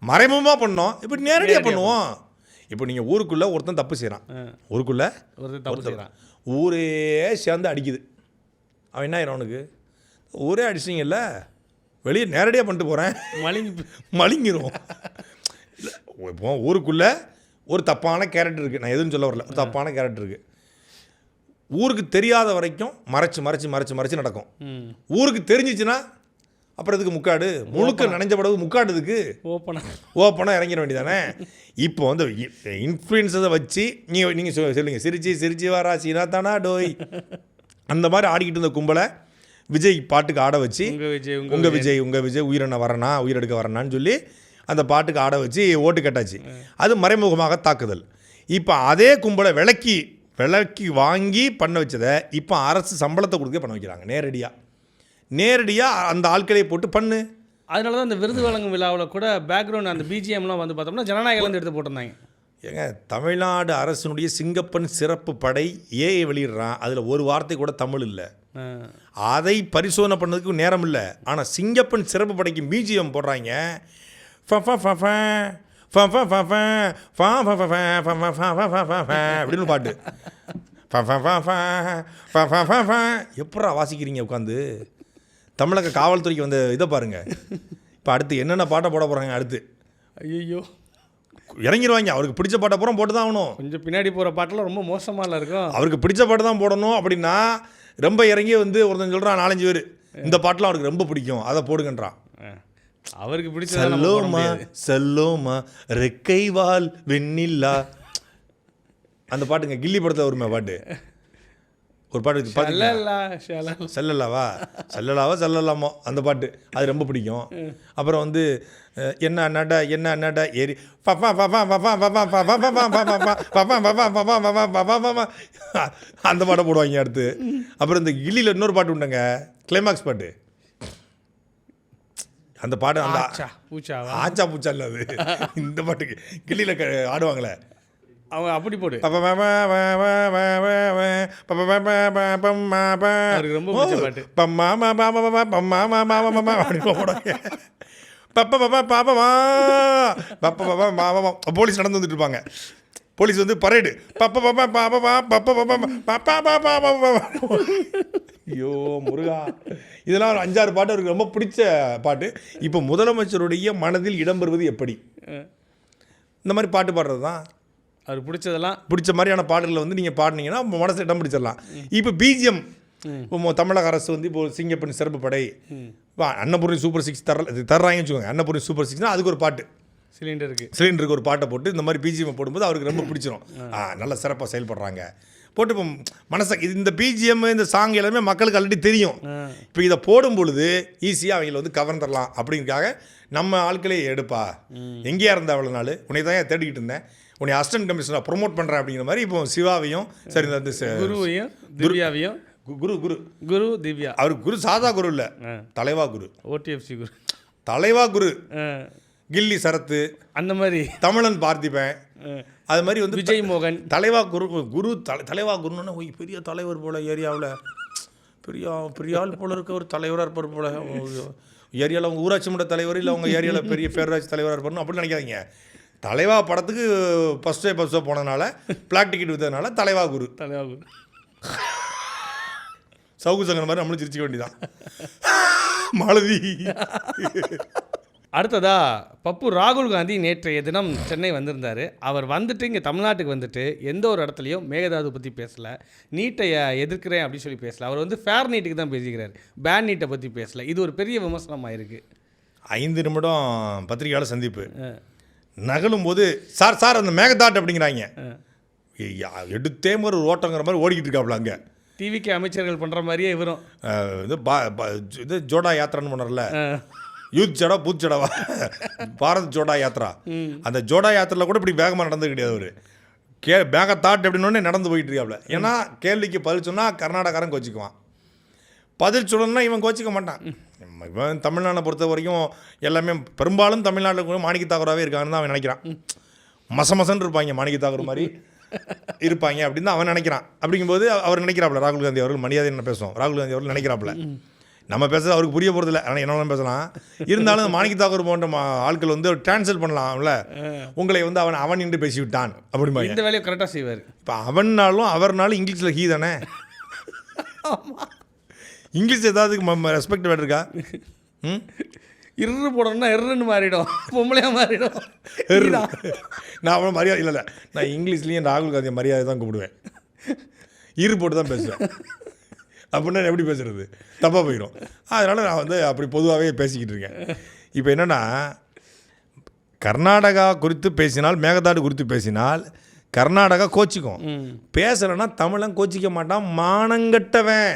மறைமுகமாக பண்ணோம், இப்போ நேரடியாக பண்ணுவோம். இப்போ நீங்கள் ஊருக்குள்ளே ஒருத்தன் தப்பு செய்கிறான், ஊருக்குள்ளே தப்பு செய்கிறான், ஊரே சேர்ந்து அடிக்குது. அவன் என்ன ஆயிரும், அவனுக்கு ஊரே அடிச்சிங்கல்ல, வெளியே நேரடியாக பண்ணிட்டு போகிறேன், மலிங்கிரும். இப்போ ஊருக்குள்ளே ஒரு தப்பான கேரக்டர் இருக்குது, நான் எதுவும் சொல்ல வரல, ஒரு தப்பான கேரக்டர் இருக்குது. ஊருக்கு தெரியாத வரைக்கும் மறைச்சு நடக்கும். ஊருக்கு தெரிஞ்சிச்சுன்னா அப்புறம் இதுக்கு முக்காடு, முழுக்க நனைஞ்ச படகு முக்காடுதுக்கு ஓப்பனாக இறங்கிட வேண்டியதானே. இப்போ வந்து இன்ஃப்ளூயன்ஸை வச்சு நீங்கள் சொல்லுங்கள், சிரிச்சு வாரா சீனா தானா டோய், அந்த மாதிரி ஆடிக்கிட்டு இருந்த கும்பலை விஜய் பாட்டுக்கு ஆட வச்சு, உங்கள் விஜய் உயிரெண்ண வரனா, உயிரெடுக்க வரனான்னு சொல்லி அந்த பாட்டுக்கு ஆட வச்சு ஓட்டு கட்டாச்சு. அது மறைமுகமாக தாக்குதல். இப்போ அதே கும்பலை விலைக்கு வாங்கி பண்ண வச்சதை இப்போ அரசு சம்பளத்தை கொடுக்க பண்ண வைக்கிறாங்க. நேரடியாக அந்த ஆட்களை போட்டு பண்ணு. அதனால தான் அந்த விருது வழங்கும் விழாவில் கூட பேக்ரவுண்ட் அந்த பிஜிஎம்லாம் வந்து பார்த்தோம்னா ஜனநாயகம் எடுத்து போட்டிருந்தாங்க. ஏங்க, தமிழ்நாடு அரசினுடைய சிங்கப்பன் சிறப்பு படை ஏஐ வெளியிடுறான், அதில் ஒரு வார்த்தை கூட தமிழ் இல்லை. அதை பரிசோதனை பண்ணதுக்கு நேரம் இல்லை. ஆனால் சிங்கப்பன் சிறப்பு படைக்கு பிஜிஎம் போடுறாங்க. அப்படின்னு பாட்டு எப்படா வாசிக்கிறீங்க உட்காந்து? தமிழக காவல்துறைக்கு வந்த இதை பாருங்க. இப்போ அடுத்து என்னென்ன பாட்டை போட போகிறாங்க, அடுத்து ஐயோ இறங்கிடுவாங்க. அவருக்கு பிடிச்ச பாட்டை பூரா போட்டு தான் ஆகணும். கொஞ்சம் பின்னாடி போகிற பாட்டெல்லாம் ரொம்ப மோசமாக இருக்கும். அவருக்கு பிடிச்ச பாட்டு தான் போடணும். அப்படின்னா ரொம்ப இறங்கி வந்து ஒருத்தன் சொல்கிறான் 4-5 பேர், இந்த பாட்டுலாம் அவருக்கு ரொம்ப பிடிக்கும், அதை போடுங்கன்றான். அவருக்கு பிடிச்ச செல்லோமா செல்லோமா ரெக்கைவால் வெண்ணில்லா, அந்த பாட்டுங்க கில்லி படத்தில் வருமே பாட்டு, ஒரு பாட்டு செல்லலாவா செல்லலாவா செல்லலாமோ, அந்த பாட்டு அது ரொம்ப பிடிக்கும். அப்புறம் வந்து என்ன நட என்ன நட ஏறி அந்த பாட்டை போடுவாங்க அடுத்து. அப்புறம் இந்த கில்லியில் இன்னொரு பாட்டு உண்டுங்க, கிளைமாக்ஸ் பாட்டு, அந்த பாட்டு அந்த ஆச்சா பூச்சா இல்லை அது, இந்த பாட்டுக்கு கில்லியில் ஆடுவாங்களே அவங்க அப்படி போடு. ரொம்ப பாட்டு போலீஸ் நடந்து வந்துட்டு இருப்பாங்க, போலீஸ் வந்து பரேடு, ஐயோ முருகா, இதெல்லாம் ஒரு 5-6 பாட்டு அவருக்கு ரொம்ப பிடிச்ச பாட்டு. இப்போ முதலமைச்சருடைய மனதில் இடம்பெறுவது எப்படி, இந்த மாதிரி பாட்டு பாடுறது தான் அவர் பிடிச்ச மாதிரியான பாடல்களை வந்து நீங்கள் பாடினீங்கன்னா மனசு இடம் பிடிச்சிடலாம். இப்போ பிஜிஎம், இப்போ தமிழக அரசு வந்து இப்போ சிங்கப்பெண் சிறப்பு படை, அன்னபூர்ணி சூப்பர் 6 தர்றாங்கன்னு வச்சுக்கோங்க, அன்னபூர்ணி சூப்பர் 6னா அதுக்கு ஒரு பாட்டு, சிலிண்டருக்கு ஒரு பாட்டை போட்டு இந்த மாதிரி பிஜிஎம் போடும்போது அவருக்கு ரொம்ப பிடிச்சிரும், நல்ல சிறப்பாக செயல்படுறாங்க போட்டு. இப்போ மனசை இந்த பிஜிஎம் இந்த சாங் எல்லாமே மக்களுக்கு ஆல்ரெடி தெரியும். இப்போ இதை போடும் பொழுது ஈஸியாக அவங்கள வந்து கவர்ந்துடலாம் அப்படிங்கிறதுக்காக நம்ம ஆட்களே எடுப்பா, எங்கேயா இருந்தா அவ்வளோ நாள் உன்னை தான் தேடிக்கிட்டு இருந்தேன், உன்னை அசிஸ்டன்ட் கமிஷனராக ப்ரொமோட் பண்ணுறேன் அப்படிங்கிற மாதிரி இப்போ சிவாவையும் சரி இந்த குருவையும் திவ்யாவையும் குரு திவ்யா, அவருக்கு குரு சாதா குரு இல்லை, தலைவா குரு, ஓடிஎஃப்சி குரு, தலைவா குரு, கில்லி சரத்து, அந்த மாதிரி தமிழன் பார்த்திபன், அது மாதிரி வந்து விஜய் மோகன், தலைவா குரு தலைவா குருன்னு பெரிய தலைவர் போல் ஏரியாவில் பெரிய ஆள் போல் இருக்க ஒரு தலைவராக இருப்பார் போல் ஏரியாவில், அவங்க ஊராட்சி மன்ற தலைவர் இல்லை அவங்க ஏரியாவில் பெரிய பேரூராட்சி தலைவராக இருப்பார்னு அப்படின்னு நினைக்காதீங்க. தலைவா படத்துக்கு ஃபஸ்ட் ஷோ போனதுனால பிளாக் டிக்கெட் விற்றதுனால தலைவா குரு சவுக்கு சங்கர் மாதிரி நம்மளும் சிரிச்சிக்க வேண்டியதான். மாலதி. அடுத்ததா பப்பு ராகுல் காந்தி நேற்றைய தினம் சென்னை வந்திருந்தார். அவர் வந்துட்டு இங்கே தமிழ்நாட்டுக்கு வந்துட்டு எந்த ஒரு இடத்துலையும் மேகதாது பற்றி பேசலை, நீட்டை எதிர்க்கிறேன் அப்படின்னு சொல்லி பேசலை. அவர் வந்து ஃபேர் நீட்டுக்கு தான் பேசிக்கிறார், பேன் நீட்டை பற்றி பேசலை. இது ஒரு பெரிய விமர்சனமாக இருக்குது. 5 நிமிடம் பத்திரிகையாளர் சந்திப்பு நகலும் போது சார் அந்த மேகதாட் அப்படிங்கிறாங்க, எடுத்தே ஒரு ஓட்டங்கிற மாதிரி ஓடிக்கிட்டு இருக்காப்புல. அங்கே டிவிக்கு அமைச்சர்கள் பண்ணுற மாதிரியே இவரும் இது ஜோடா யாத்திரான்னு பண்ணல, யூத் ஜடா பூத் ஜடாவா பாரத் ஜோடா யாத்ரா, அந்த ஜோடா யாத்திரையில் கூட இப்படி வேகமாக நடந்தது கிடையாது. அவர் மேகதாட் அப்படின்னோடனே நடந்து போயிட்டு இருக்காப்புல. ஏன்னா கேள்விக்கு பதில் சொன்னால் கர்நாடகாரன் கோச்சிக்குவான், பதில் சொல்லணும்னா இவன் கோச்சிக்க மாட்டான். இவன் தமிழ்நாட்டை பொறுத்த வரைக்கும் எல்லாமே பெரும்பாலும் தமிழ்நாட்டில் கூட மாணிக்க தாக்கூராகவே இருக்காங்கன்னு தான் அவன் நினைக்கிறான். மசமசன்னு இருப்பாங்க, மாணிக்க தாக்கூர் மாதிரி இருப்பாங்க அப்படின்னு தான் அவன் நினைக்கிறான். அப்படிங்கும்போது அவர் நினைக்கிறாப்புல, ராகுல் காந்தி அவர்கள் மரியாதை என்ன பேசுவோம், ராகுல் காந்தி அவர்கள் நினைக்கிறாப்புல. நம்ம பேசுறது அவருக்கு புரிய போகிறதில்ல, ஆனால் என்ன பேசலாம். இருந்தாலும் மாணிக்க தாக்கூர் போன்ற ஆட்கள் வந்து டிரான்ஸ்லேட் பண்ணலாம்ல, உங்களை வந்து அவன் என்று பேசிவிட்டான் அப்படிமா, இந்த வேலையை கரெக்டாக செய்வார். இப்போ அவர்னாலும் இங்கிலீஷில் ஹீ தானே, இங்கிலீஷ் ஏதாவது ரெஸ்பெக்ட் வேறு இருக்கா? இரு போடணும்னா எருன்னு மாறிடும், பொம்பளையாக மாறிடும். நான் அவனை மரியாதை இல்லை, நான் இங்கிலீஷ்லேயும் ராகுல் காந்தியை மரியாதை தான் கூப்பிடுவேன், இரு போட்டு தான் பேசுவேன். அப்படின்னா எப்படி பேசுகிறது, தப்பாக போயிடும். அதனால் நான் வந்து அப்படி பொதுவாகவே பேசிக்கிட்டு இருக்கேன். இப்போ என்னென்னா, கர்நாடகா குறித்து பேசினால், மேகதாடு குறித்து பேசினால் கர்நாடகா கோச்சிக்கும், பேசலைன்னா தமிழன் கோச்சிக்க மாட்டான், மானங்கட்டவன்.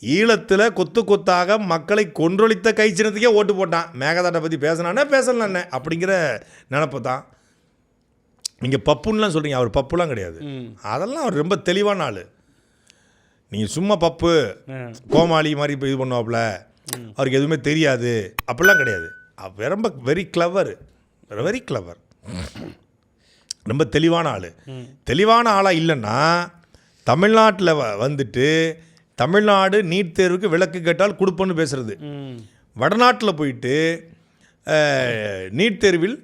ஈழத்தில் கொத்து கொத்தாக மக்களை கொன்றொழித்த கை சின்னத்துக்கே ஓட்டு போட்டான், மேகதாட்டை பற்றி பேசினானே பேசலான்னு அப்படிங்கிற நினப்பு தான். நீங்கள் பப்புன்னெலாம் சொல்கிறீங்க, அவர் பப்புலாம் கிடையாது, அதெல்லாம் அவர் ரொம்ப தெளிவான ஆள். நீங்கள் சும்மா பப்பு கோமாளி மாதிரி இப்போ இது பண்ணுவாப்புல, அவருக்கு எதுவுமே தெரியாது அப்படிலாம் கிடையாது. அவர் ரொம்ப வெரி கிளவர், ரொம்ப தெளிவான ஆள். தெளிவான ஆளாக இல்லைன்னா தமிழ்நாட்டில் வந்துட்டு தமிழ்நாடு நீட் தேர்வுக்கு விலக்கு கேட்டால் கொடுப்போன்னு பேசுகிறது, வடநாட்டில் போயிட்டு நீட் தேர்வில்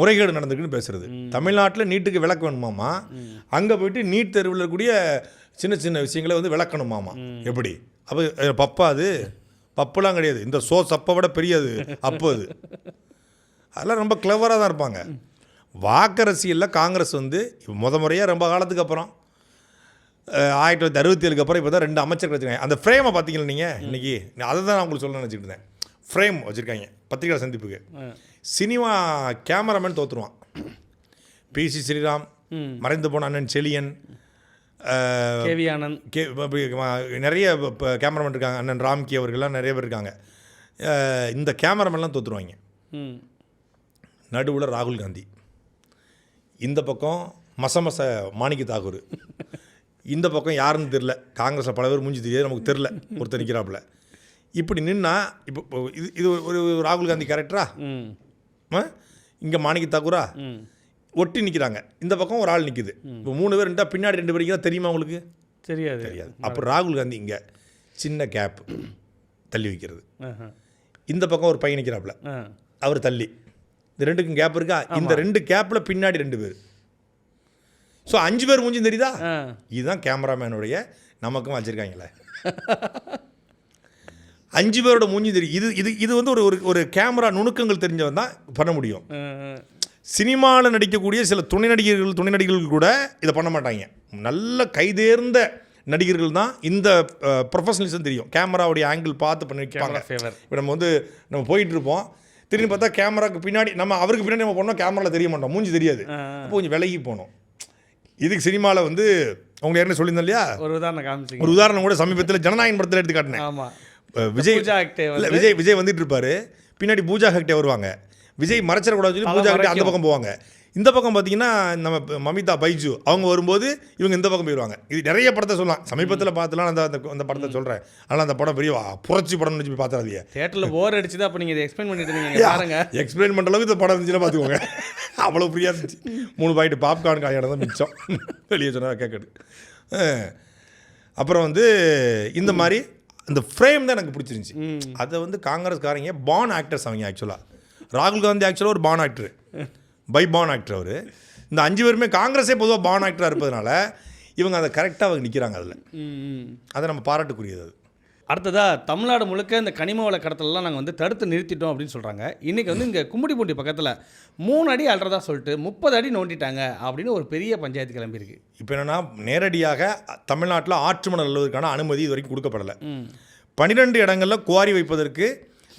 முறைகேடு நடந்துக்குன்னு பேசுகிறது. தமிழ்நாட்டில் நீட்டுக்கு விளக்கு வேணுமாமா, அங்கே போயிட்டு நீட் தேர்வில் இருக்கக்கூடிய சின்ன சின்ன விஷயங்களை வந்து விளக்கணுமாமா. எப்படி அப்போ பப்பா, அது பப்புலாம் கிடையாது, இந்த சப்பை விட பெரியது அப்பு. அது அதெல்லாம் ரொம்ப கிளவராக தான் இருப்பாங்க. வாக்கரசியலில் காங்கிரஸ் வந்து முறையாக ரொம்ப காலத்துக்கு அப்புறம் 1967 அப்புறம் இப்போ தான் 2 அமைச்சர்கள் வச்சுருக்காங்க. அந்த ஃப்ரேமை பார்த்தீங்களா நீங்கள் இன்றைக்கி? அதை தான் நான் உங்களுக்கு சொல்லணும்னு நினச்சிட்டு இருந்தேன். ஃப்ரேம் வச்சுருக்காங்க பத்திரிகை சந்திப்புக்கு. சினிமா கேமராமேன் தோற்றுருவான். பிசி ஸ்ரீராம், மறைந்து போன அண்ணன் செழியன், கேவி ஆனந்த், நிறைய இப்போ கேமராமேன் இருக்காங்க. அண்ணன் ராம்கி அவர்கள்லாம் நிறைய பேர் இருக்காங்க. இந்த கேமராமேன்லாம் தோற்றுருவாங்க. நடுவில் ராகுல் காந்தி, இந்த பக்கம் மசமச மாணிக்க தாகூர், இந்த பக்கம் யாருன்னு தெரில. காங்கிரஸில் பல பேர் மூஞ்சி தெரியாது, நமக்கு தெரில. ஒருத்தர் நிற்கிறாப்புல. இப்படி நின்னா இப்போ இது ஒரு ராகுல் காந்தி கேரக்டரா? இங்கே மாணிக்க தாக்கூரா? ஒட்டி நிற்கிறாங்க. இந்த பக்கம் ஒரு ஆள் நிற்குது. இப்போ 3 பேர் இருந்தால் பின்னாடி 2 பேருக்கு தெரியுமா உங்களுக்கு? தெரியாது. அப்போ ராகுல் காந்தி இங்கே சின்ன கேப் தள்ளி வைக்கிறது. இந்த பக்கம் ஒரு பையன் நிற்கிறாப்புல, அவர் தள்ளி. இந்த 2க்கும் கேப் இருக்கா? இந்த 2 கேப்பில் பின்னாடி 2 பேர். ஸோ 5 பேர் மூஞ்சும் தெரியுதா? இதுதான் கேமராமேனுடைய நமக்கும் வச்சுருக்காங்களே. 5 பேரோட மூஞ்சி தெரியும். இது வந்து ஒரு கேமரா நுணுக்கங்கள் தெரிஞ்சவன் தான் பண்ண முடியும். சினிமாவில் நடிக்கக்கூடிய சில துணை நடிகர்கள் கூட இதை பண்ண மாட்டாங்க. நல்ல கைதேர்ந்த நடிகர்கள் தான் இந்த ப்ரொஃபஷனலிசம் தெரியும். கேமராவுடைய ஆங்கிள் பார்த்து பண்ணிருப்பாங்க. இப்போ நம்ம போயிட்டுருப்போம், திரும்பி பார்த்தா கேமராவுக்கு பின்னாடி அவருக்கு பின்னாடி நம்ம போனோம், கேமராவில் தெரிய மாட்டோம், மூஞ்சி தெரியாது. அப்போ கொஞ்சம் விலகி போனோம். இதுக்கு சினிமாவில் அவங்க ஏற்கனவே சொல்லியிருந்தோம் இல்லையா? ஒரு உதாரணம் கூட சமீபத்தில் ஜனநாயகன் படத்தில் எடுத்து காட்டினேன். விஜய் வந்துட்டு இருப்பாரு, பின்னாடி பூஜா ஹெக்டே வருவாங்க. விஜய் மறைச்சிடக்கூடாதுன்னு சொல்லி பூஜா ஹெக்டே அந்த பக்கம் போவாங்க. இந்த பக்கம் பார்த்தீங்கன்னா நம்ம மமிதா பைஜு அவங்க வரும்போது இவங்க இந்த பக்கம் போயிடுவாங்க. இது நிறைய படத்தை சொல்லலாம். சமீபத்தில் பார்த்துலாம் அந்த படத்தை சொல்கிறேன். ஆனால் அந்த படம் பெரிய புரட்சி படம்னு வச்சு பார்த்தாதீங்க. தியேட்டரில் போர் அடிச்சுது. அப்போ நீங்கள் இதை எக்ஸ்பிளைன் பண்ணிட்டு இருந்தீங்க. எக்ஸ்பிளைன் பண்ணுற அளவுக்கு இந்த படம் இருந்துச்சுன்னா பார்த்துக்கோங்க. அவ்வளோ ஃப்ரீயாக இருந்துச்சு. 3 பாக்கெட் பாப்கார்ன் காயோட தான் மிச்சம் வெளியே சொன்னால் கேட்குது. அப்புறம் இந்த மாதிரி இந்த ஃப்ரேம் தான் எனக்கு பிடிச்சிருந்துச்சி. அதை காங்கிரஸ்காரங்க பான் ஆக்டர்ஸ் அவங்க. ஆக்சுவலாக ராகுல் காந்தி ஆக்சுவலாக ஒரு பான் ஆக்டர், பை பான் ஆக்டர் அவர். இந்த 5 பேருமே காங்கிரஸே பொதுவாக பான் ஆக்டராக இருப்பதனால இவங்க அதை கரெக்டாக நிற்கிறாங்க. அதில் அதை நம்ம பாராட்டுக்குரியது. அது அடுத்ததாக தமிழ்நாடு முழுக்க இந்த கனிம வள கடத்தலாம் நாங்கள் தடுத்து நிறுத்திட்டோம் அப்படின்னு சொல்கிறாங்க. இன்றைக்கி இங்கே கும்மிடிப்பூண்டி பக்கத்தில் 3 அடி அல்றதா சொல்லிட்டு 30 அடி நோண்டிட்டாங்க அப்படின்னு ஒரு பெரிய பஞ்சாயத்து கிளம்பியிருக்கு. இப்போ என்னென்னா, நேரடியாக தமிழ்நாட்டில் ஆற்று மணல் அள்ளுவதற்கான அனுமதி இது வரைக்கும் கொடுக்கப்படலை. 12 இடங்களில் குவாரி வைப்பதற்கு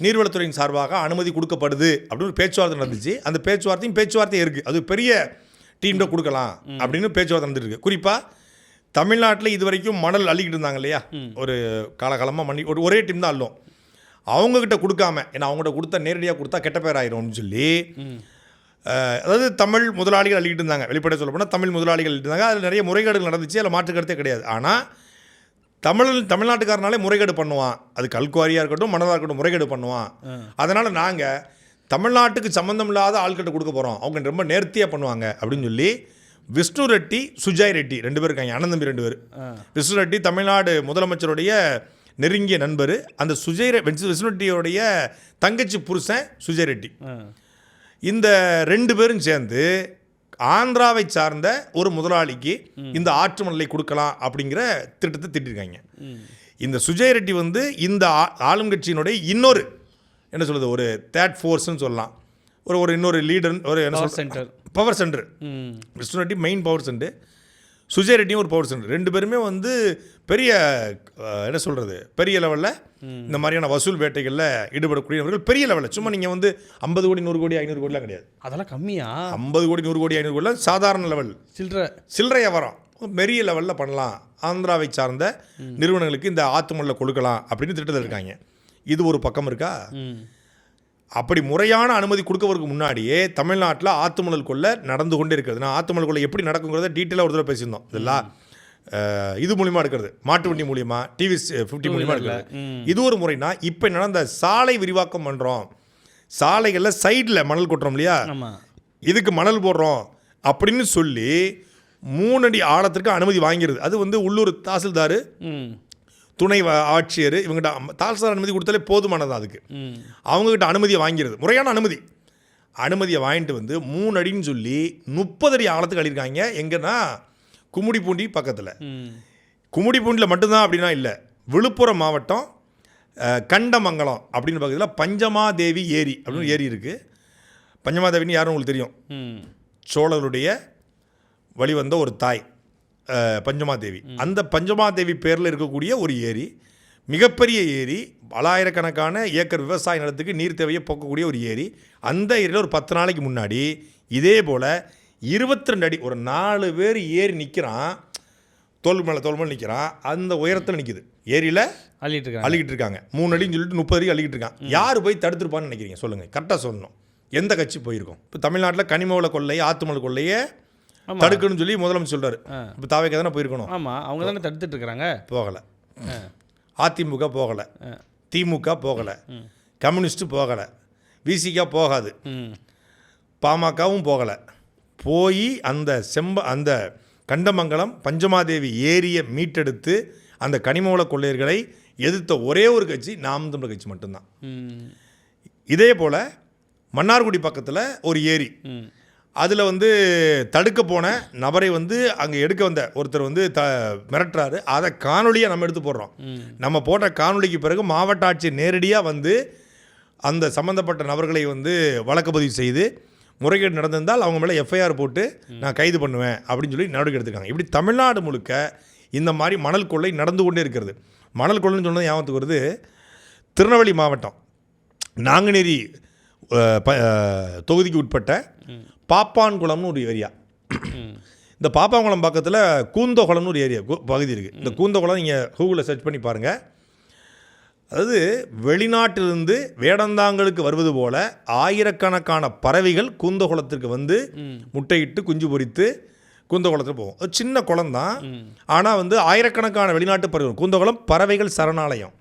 நீர்வளத்துறையின் சார்பாக அனுமதி கொடுக்கப்படுது அப்படின்னு ஒரு பேச்சுவார்த்தை நடந்துச்சு. அந்த பேச்சுவார்த்தை இருக்குது. அது பெரிய டீம்கிட்ட கொடுக்கலாம் அப்படின்னு பேச்சுவார்த்தை நடந்துருக்கு. குறிப்பாக தமிழ்நாட்டில் இது வரைக்கும் மணல் அள்ளிக்கிட்டு இருந்தாங்க இல்லையா, ஒரு காலகாலமாக ஒரே டீம் தான் அள்ளும். அவங்கக்கிட்ட கொடுக்காம, ஏன்னா அவங்ககிட்ட கொடுத்தா நேரடியாக கொடுத்தா கெட்ட பேர் ஆயிரும்னு சொல்லி, அதாவது தமிழ் முதலாளிகள் அள்ளிக்கிட்டு இருந்தாங்க. வெளிப்படையாக சொல்ல போனால் தமிழ் முதலாளிகள் அள்ளிட்டு இருந்தாங்க. அதில் நிறைய முறைகேடுகள் நடந்துச்சு. அதில் மாற்று கருத்தே கிடையாது. ஆனால் தமிழ்நாட்டுக்காரனாலே முறைகேடு பண்ணுவான். அது கல்குவாரியாக இருக்கட்டும், மணலாக இருக்கட்டும், முறைகேடு பண்ணுவான். அதனால் நாங்கள் தமிழ்நாட்டுக்கு சம்மந்தம் இல்லாத ஆள்கிட்ட கொடுக்க போகிறோம், அவங்க ரொம்ப நேர்த்தியாக பண்ணுவாங்க அப்படின்னு சொல்லி விஷ்ணு ரெட்டி, சுஜாய் ரெட்டி 2 பேர் இருக்காங்க, அண்ணன் தம்பி 2 பேர். விஷ்ணு ரெட்டி தமிழ்நாடு முதலமைச்சருடைய நெருங்கிய நண்பர். அந்த விஷ்ணு ரெட்டியோடைய தங்கச்சி புருஷன் சுஜய் ரெட்டி. இந்த 2 பேரும் சேர்ந்து ஆந்திராவை சார்ந்த ஒரு முதலாளிக்கு இந்த ஆற்று மணலை கொடுக்கலாம் அப்படிங்கிற திட்டத்தை திட்டிருக்காங்க. இந்த சுஜய் ரெட்டி இந்த ஆளுங்கட்சியினுடைய இன்னொரு என்ன சொல்கிறது, ஒரு தேர்ட் ஃபோர்ஸ்ன்னு சொல்லலாம், ஒரு இன்னொரு லீடர், ஒரு என்ன power centre. Vishnu Reddy main power centre, Sujay ரெட்டியும் ஒரு பவர் சென்டர். 2 பேருமே பெரிய என்ன சொல்கிறது, பெரிய லெவலில் இந்த மாதிரியான வசூல் வேட்டைகளில் ஈடுபடக்கூடியவர்கள். பெரிய லெவலில் சும்மா நீங்கள் 50 கோடி 100 கோடி 500 கோடிலாம் கிடையாது. அதெல்லாம் கம்மியா? 50 கோடி 100 கோடி 500 கோடிலாம் சாதாரண லெவல், சில்லறை வியாபாரம். பெரிய லெவலில் பண்ணலாம், ஆந்திராவை சார்ந்த நிறுவனங்களுக்கு இந்த ஆற்று மணலை கொடுக்கலாம் அப்படின்னு திட்டத்தில் இருக்காங்க. இது ஒரு பக்கம் இருக்கா? அப்படி முறையான அனுமதி கொடுக்கறதுக்கு முன்னாடியே தமிழ்நாட்டில் ஆற்று மணல் கொள்ளை நடந்து கொண்டே இருக்கிறது. நான் ஆற்று மணல் கொள்ளை எப்படி நடக்குங்கிறத டீட்டெயிலாக ஒரு தடவை பேசியிருந்தோம். இதெல்லாம் இது மூலிமா எடுக்கிறது, மாட்டு வண்டி மூலிமா, டிவி 50 மூலிமா எடுக்கிறது. இது ஒரு முறைனா, இப்போ என்னன்னா இந்த சாலை விரிவாக்கம் பண்ணுறோம், சாலைகளில் சைடில் மணல் கொட்டுறோம் இல்லையா, இதுக்கு மணல் போடுறோம் அப்படின்னு சொல்லி 3 அடி ஆழத்திற்கு அனுமதி வாங்கிடுது. அது உள்ளூர் தாசில்தார், துணை ஆட்சியர், இவங்ககிட்ட தாசில்தார் அனுமதி கொடுத்தாலே போதுமானது. அதுக்கு அவங்ககிட்ட அனுமதியை வாங்கிறது, முறையான அனுமதியை வாங்கிட்டு 3 அடின்னு சொல்லி 30 அடி ஆழத்துக்கு அழியிருக்காங்க. எங்கன்னா கும்மிடிப்பூண்டி பக்கத்தில். கும்மிடிப்பூண்டியில் மட்டும்தான் அப்படின்னா இல்லை, விழுப்புரம் மாவட்டம் கண்டமங்கலம் அப்படின்னு பக்கத்தில் பஞ்சமாதேவி ஏரி அப்படின்னு ஏரி இருக்குது. பஞ்சமாதேவின்னு யாரும் உங்களுக்கு தெரியும், சோழருடைய வழிவந்த ஒரு தாய். பஞ்சமாதேவி. அந்த பஞ்சமாதேவி பேரில் இருக்கக்கூடிய ஒரு ஏரி, மிகப்பெரிய ஏரி, பலாயிரக்கணக்கான ஏக்கர் விவசாய நிலத்துக்கு நீர் தேவையை போக்கக்கூடிய ஒரு ஏரி. அந்த ஏரியில் ஒரு 10 நாளைக்கு முன்னாடி இதே போல் 22 அடி, ஒரு 4 பேர் ஏறி நிற்கிறான், தோல் மேலே நிற்கிறான், அந்த உயரத்தில் நிற்கிது, ஏரியில் அள்ளிக்கிட்டு இருக்காங்க. 3 அடின்னு சொல்லிட்டு 30 அடி அள்ளிக்கிட்டு இருக்கான். யார் போய் தடுத்துருப்பான்னு நினைக்கிறீங்க? சொல்லுங்கள், கரெக்டாக சொல்லணும். எந்த கட்சி போயிருக்கும்? இப்போ தமிழ்நாட்டில் கனிமவள கொள்ளை, ஆத்துமணல் கொள்ளையே தடுக்கணும்னு சொல்லி முதலமைச்சர் சொல்கிறாரு. இப்போ தாவேக்கா தானே போயிருக்கணும். ஆமாம், அவங்க தானே தடுத்துட்டு இருக்கிறாங்க. போகலை. அதிமுக போகலை, திமுக போகலை, கம்யூனிஸ்ட்டு போகலை, விசிகா போகாது, பாமகவும் போகலை. போய் அந்த கண்டமங்கலம் பஞ்சமாதேவி ஏரியை மீட்டெடுத்து அந்த கனிமவள கொள்ளையர்களை எதிர்த்த ஒரே ஒரு கட்சி நாம் தமிழர் கட்சி மட்டும்தான். இதே போல் மன்னார்குடி பக்கத்தில் ஒரு ஏரி, அதில் தடுக்க போன நபரை அங்கே எடுக்க வந்த ஒருத்தர் மிரட்டுறாரு. அதை காணொலியாக நம்ம எடுத்து போடுறோம். நம்ம போட்ட காணொலிக்கு பிறகு மாவட்ட ஆட்சியர் நேரடியாக அந்த சம்மந்தப்பட்ட நபர்களை வழக்கு பதிவு செய்து முறைகேடு நடந்திருந்தால் அவங்க மேலே எஃப்ஐஆர் போட்டு நான் கைது பண்ணுவேன் அப்படின்னு சொல்லி நடவடிக்கை எடுத்துருக்காங்க. இப்படி தமிழ்நாடு முழுக்க இந்த மாதிரி மணல் கொள்ளை நடந்து கொண்டே இருக்கிறது. மணல் கொள்ளைன்னு சொன்னது ஞாபகத்துக்கு வருது. திருநெல்வேலி மாவட்டம் நாங்குநேரி தொகுதிக்கு உட்பட்ட பாப்பான்குளம்னு ஒரு ஏரியா. இந்த பாப்பான்குளம் பக்கத்தில் கூந்தகுளம்னு ஒரு ஏரியா பகுதி இருக்குது. இந்த கூந்தகுளம் நீங்கள் கூகுளில் சர்ச் பண்ணி பாருங்கள். அதாவது வெளிநாட்டிலிருந்து வேடந்தாங்களுக்கு வருவது போல ஆயிரக்கணக்கான பறவைகள் கூந்தகுளத்திற்கு முட்டையிட்டு குஞ்சு பொரித்து கூந்தகுளத்தில் போகும். அது சின்ன குளம் தான், ஆனால் ஆயிரக்கணக்கான வெளிநாட்டு பறவைகள். கூந்தகுளம் பறவைகள் சரணாலயம்.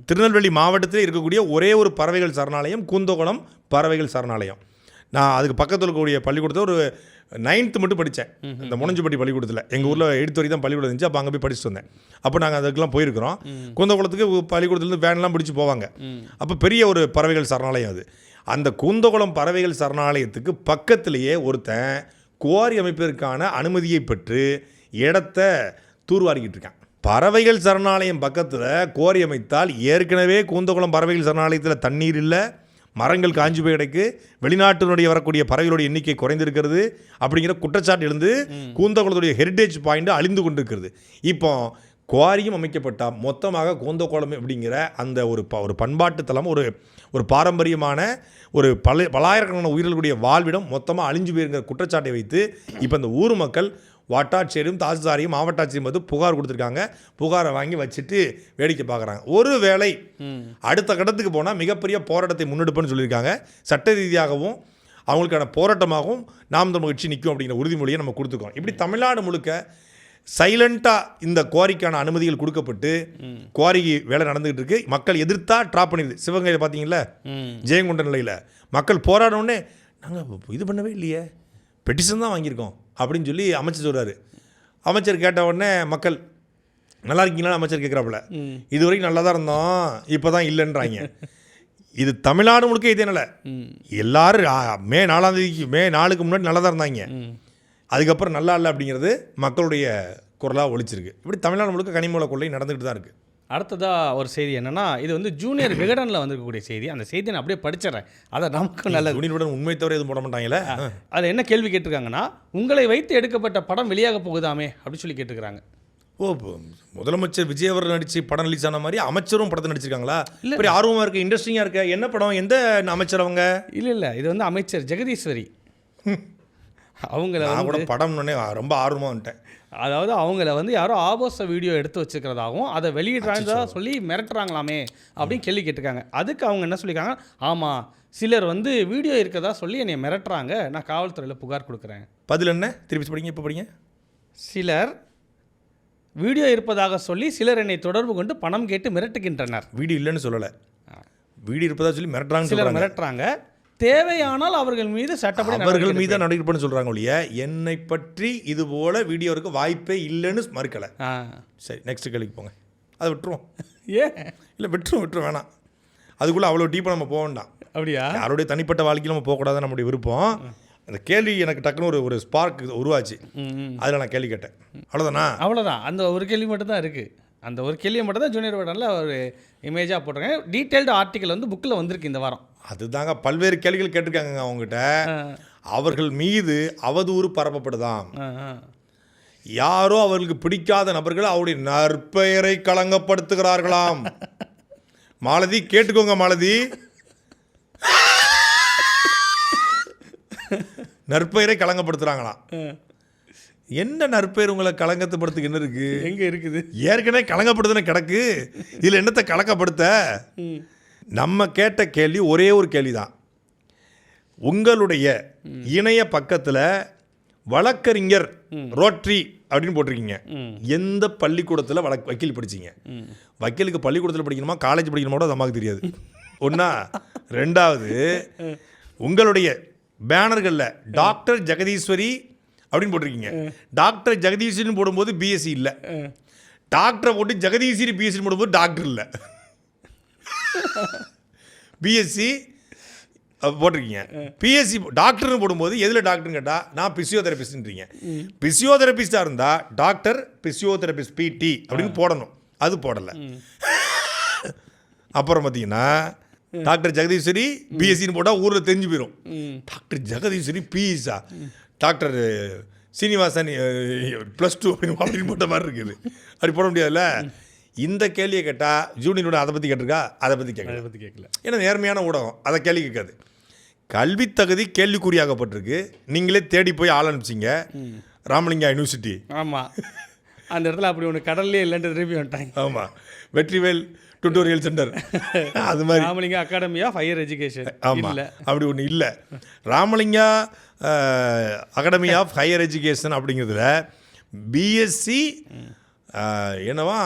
திருநெல்வேலி மாவட்டத்தில் இருக்கக்கூடிய ஒரே ஒரு பறவைகள் சரணாலயம் கூந்தகுளம் பறவைகள் சரணாலயம். நான் அதுக்கு பக்கத்தில் இருக்கக்கூடிய பள்ளிக்கூடத்தில் ஒரு 9th மட்டும் படித்தேன். இந்த முனஞ்சிப்பட்டி பள்ளிக்கூடத்தில். எங்கள் ஊரில் 8th வரைக்கும் தான் பள்ளிக்கூடம் இருந்துச்சு. அப்போ அங்கே போய் படிச்சுட்டு வந்தேன். அப்போ நாங்கள் அதுக்கெல்லாம் போயிருக்கிறோம். கூந்தகுளத்துக்கு பள்ளிக்கூடத்துலேருந்து வேன்லாம் பிடிச்சி போவாங்க. அப்போ பெரிய ஒரு பறவைகள் சரணாலயம் அது. அந்த கூந்தகுளம் பறவைகள் சரணாலயத்துக்கு பக்கத்திலேயே ஒருத்தன் குவாரி அமைப்பதற்கான அனுமதியை பெற்று இடத்த தூர்வாரிக்கிட்டு இருக்கான். பறவைகள் சரணாலயம் பக்கத்தில் குவாரி அமைத்தால் ஏற்கனவே கூந்தகுளம் பறவைகள் சரணாலயத்தில் தண்ணீர் இல்லை, மரங்கள் காஞ்சி போய் கிடக்கு, வெளிநாட்டினுடைய வரக்கூடிய பறவைகளுடைய எண்ணிக்கை குறைந்திருக்கிறது அப்படிங்கிற குற்றச்சாட்டு எழுந்து கூந்தகுளத்துடைய ஹெரிட்டேஜ் பாயிண்ட் அழிந்து கொண்டிருக்கிறது. இப்போ குவாரியும் அமைக்கப்பட்டால் மொத்தமாக கூந்தகுளம் அப்படிங்கிற அந்த ஒரு பண்பாட்டு தலம், ஒரு பாரம்பரியமான ஒரு பல்லாயிரக்கணக்கான உயிர்களுடைய வாழ்விடம் மொத்தமாக அழிஞ்சு போயிருங்கிற குற்றச்சாட்டை வைத்து இப்போ இந்த ஊர் மக்கள் வட்டாட்சியரும் தாசில்தாரையும் மாவட்ட ஆட்சியரும் புகார் கொடுத்துருக்காங்க. புகாரை வாங்கி வச்சுட்டு வேடிக்கை பார்க்குறாங்க. ஒரு வேளை அடுத்த கட்டத்துக்கு போனால் மிகப்பெரிய போராட்டத்தை முன்னெடுப்புன்னு சொல்லியிருக்காங்க. சட்ட ரீதியாகவும் அவங்களுக்கான போராட்டமாகவும் நாம் தமிழர் கட்சி நிற்கும் அப்படிங்கிற உறுதிமொழியை நம்ம கொடுத்துருக்கோம். இப்படி தமிழ்நாடு முழுக்க சைலண்ட்டாக இந்த குவாரிக்கான அனுமதிகள் கொடுக்கப்பட்டு குவாரிக்கு வேலை நடந்துகிட்டு இருக்கு. மக்கள் எதிர்த்தா ட்ராப் பண்ணிடுது. சிவகங்கையில் பார்த்தீங்களா, ஜெயங்கொண்ட நிலையில் மக்கள் போராடணுன்னே நாங்கள் இது பண்ணவே இல்லையே, பெட்டிஷன் தான் வாங்கியிருக்கோம் அப்படின்னு சொல்லி அமைச்சர் சொல்கிறாரு. அமைச்சர் கேட்ட உடனே மக்கள் நல்லா இருக்கீங்களா அமைச்சர் கேட்குறாப்புல. இது வரைக்கும் நல்லா தான் இருந்தோம், இப்போ தான் இல்லைன்றாங்க. இது தமிழ்நாடு முழுக்க இதே நிலை. எல்லாரும் மே 4 முன்னாடி நல்லா தான் இருந்தாங்க, அதுக்கப்புறம் நல்லா இல்லை அப்படிங்கிறது மக்களுடைய குரலாக ஒழிச்சிருக்கு. இப்படி தமிழ்நாடு முழுக்க கனிமவள கொள்ளை நடந்துகிட்டு தான் இருக்குது. அடுத்ததாக ஒரு செய்தி என்னென்னா, இது ஜூனியர் விகடனில் வந்திருக்கக்கூடிய செய்தி. அந்த செய்தியை நான் அப்படியே படிச்சிடறேன். அதை நமக்கு நல்லது. ஜூனியர் விகடன் உண்மை தவிர எதுவும் போட மாட்டாங்களே. அதில் என்ன கேள்வி கேட்டிருக்காங்கன்னா, உங்களை வைத்து எடுக்கப்பட்ட படம் வெளியாக போகுதாமே அப்படின்னு சொல்லி கேட்டுக்கிறாங்க. முதலமைச்சர் விஜய் அவர் நடிச்சு படம் ரிலீஸ் ஆன மாதிரி அமைச்சரும் படத்தை நடிச்சிருக்காங்களா? இல்லை ஆர்வமாக இருக்குது, இன்ட்ரெஸ்டிங்காக இருக்குது. என்ன படம், எந்த அமைச்சர் அவங்க? இல்லை இது அமைச்சர் ஜெகதீஸ்வரி. அவங்கள கூட படம்னே ரொம்ப ஆர்வமாக வந்துட்டேன். அதாவது அவங்கள யாரோ ஆபாச வீடியோ எடுத்து வச்சுக்கிறதாகவும் அதை வெளியிடுறாங்க சொல்லி மிரட்டுறாங்களாமே அப்படின்னு கேள்வி கேட்டிருக்காங்க. அதுக்கு அவங்க என்ன சொல்லியிருக்காங்க, ஆமாம் சிலர் வீடியோ இருக்கிறதா சொல்லி என்னை மிரட்டுறாங்க, நான் காவல்துறையில் புகார் கொடுக்குறேன். பதில் என்ன? திருப்பி படிங்க, இப்போ படிங்க. சிலர் வீடியோ இருப்பதாக சொல்லி சிலர் என்னை தொடர்பு கொண்டு பணம் கேட்டு மிரட்டுகின்றனர். வீடியோ இல்லைன்னு சொல்லலை, வீடியோ இருப்பதாக சொல்லி மிரட்டுறாங்க. சிலர் மிரட்டுறாங்க, தேவையானால் அவர்கள் மீது சட்டப்படி அவர்கள் மீது நடவடிக்கை பண்ண சொல்கிறாங்க ஒழிய என்னை பற்றி இது போல வீடியோ இருக்க வாய்ப்பே இல்லைன்னு மறுக்கலை. சரி, நெக்ஸ்ட் கேள்விக்கு போங்க. அதை விட்டுருவோம். ஏன் இல்லை விட்டுரும் வேணாம். அதுக்குள்ளே அவ்வளோ டீப்பாக நம்ம போக வேண்டாம். அப்படியா? யாருடைய தனிப்பட்ட வாழ்க்கையில் நம்ம போகக்கூடாது, நம்முடைய விருப்பம். அந்த கேள்வி எனக்கு டக்குன்னு ஒரு ஸ்பார்க் உருவாச்சு. அதில் நான் கேள்வி கேட்டேன். அவ்வளோதான். அந்த ஒரு கேள்வி மட்டும் தான் இருக்குது. அந்த ஒரு கேள்வியை மட்டும் தான் ஜூனியர் விகடனில் ஒரு இமேஜாக போட்டிருக்கேன். டீட்டெயில்டு ஆர்டிக்கல் புக்கில் வந்திருக்கு இந்த வாரம். அதுதாங்க பல்வேறு கேள்விகள் கேட்டிருக்காங்க அவங்ககிட்ட. அவர்கள் மீது அவதூறு பரப்பப்படுதாம். யாரோ அவர்களுக்கு பிடிக்காத நபர்கள் அவருடைய நற்பெயரை களங்கப்படுத்துகிறார்களாம். மாலதி கேட்டுக்கோங்க மாலதி, நற்பெயரை களங்கப்படுத்துறாங்களாம். என்ன நற்பெயர் உங்களை களங்கப்படுத்துக்கு என்ன இருக்கு? எங்க இருக்குது? ஏற்கனவே களங்கப்படுத்துன கிடக்கு, இதில் என்னத்தை கலக்கப்படுத்த? நம்ம கேட்ட கேள்வி ஒரே ஒரு கேள்விதான். உங்களுடைய இணைய பக்கத்தில் வழக்கறிஞர் ரோட்ரி அப்படின்னு போட்டிருக்கீங்க. எந்த பள்ளிக்கூடத்தில் வக்கீல் படிச்சீங்க? வக்கீலுக்கு பள்ளிக்கூடத்தில் படிக்கணுமா காலேஜ் படிக்கணுமா கூட அம்மாவுக்கு தெரியாது. ஒன்றா. ரெண்டாவது, உங்களுடைய பேனர்களில் டாக்டர் ஜெகதீஸ்வரி அப்படின்னு போட்டிருக்கீங்க. டாக்டர் ஜெகதீஸ்வரின்னு போடும்போது பிஎஸ்சி இல்லை, டாக்டரை போட்டு ஜெகதீஸ்வரி பிஎஸ்சின்னு போடும்போது டாக்டர் இல்லை, பிஎஸ்சி போட்டிருக்கீங்க. பிஎஸ்சி டாக்டர்னு போடும்போது எதில் டாக்டர்னு கேட்டால் நான் பிசியோதெரபிஸ்ட்ன்றீங்க. பிசியோதெரபிஸ்டாக இருந்தால் டாக்டர் பிசியோதெரபிஸ்ட் பிடி அப்படின்னு போடணும், அது போடலை. அப்புறம் பார்த்தீங்கன்னா டாக்டர் ஜெகதீஸ்வரி பிஎஸ்சின்னு போட்டால் ஊரில் தெரிஞ்சு போயிடும். டாக்டர் ஜெகதீஸ்வரி பிஎஸ்ஸா, டாக்டர் சீனிவாசன் +2 அப்படின்னு போட்ட மாதிரி இருக்குது. அப்படி போட முடியாதுல்ல. இந்த கேள்வியை கேட்டால் ஜூனியரோட அதை பற்றி கேட்டிருக்கா? அதை பற்றி கேட்கல. ஏன்னா நேர்மையான ஊடகம் அதை கேள்வி கேட்காது. கல்வி தகுதி கேள்விக்குறியாகப்பட்டிருக்கு. நீங்களே தேடி போய் ஆள் அனுப்பிச்சிங்க ராமலிங்கா யூனிவர்சிட்டி. ஆமாம், அந்த இடத்துல அப்படி ஒன்று கடல்லே இல்லைன்ட்டு திருப்பி வந்துட்டாங்க. ஆமாம், வெற்றிவேல் டுட்டோரியல் சென்டர் அது மாதிரி Ramalinga academy of higher education. ஆமாம், அப்படி ஒன்று இல்லை. Ramalinga academy of higher education அப்படிங்கிறதுல பிஎஸ்சி என்னவா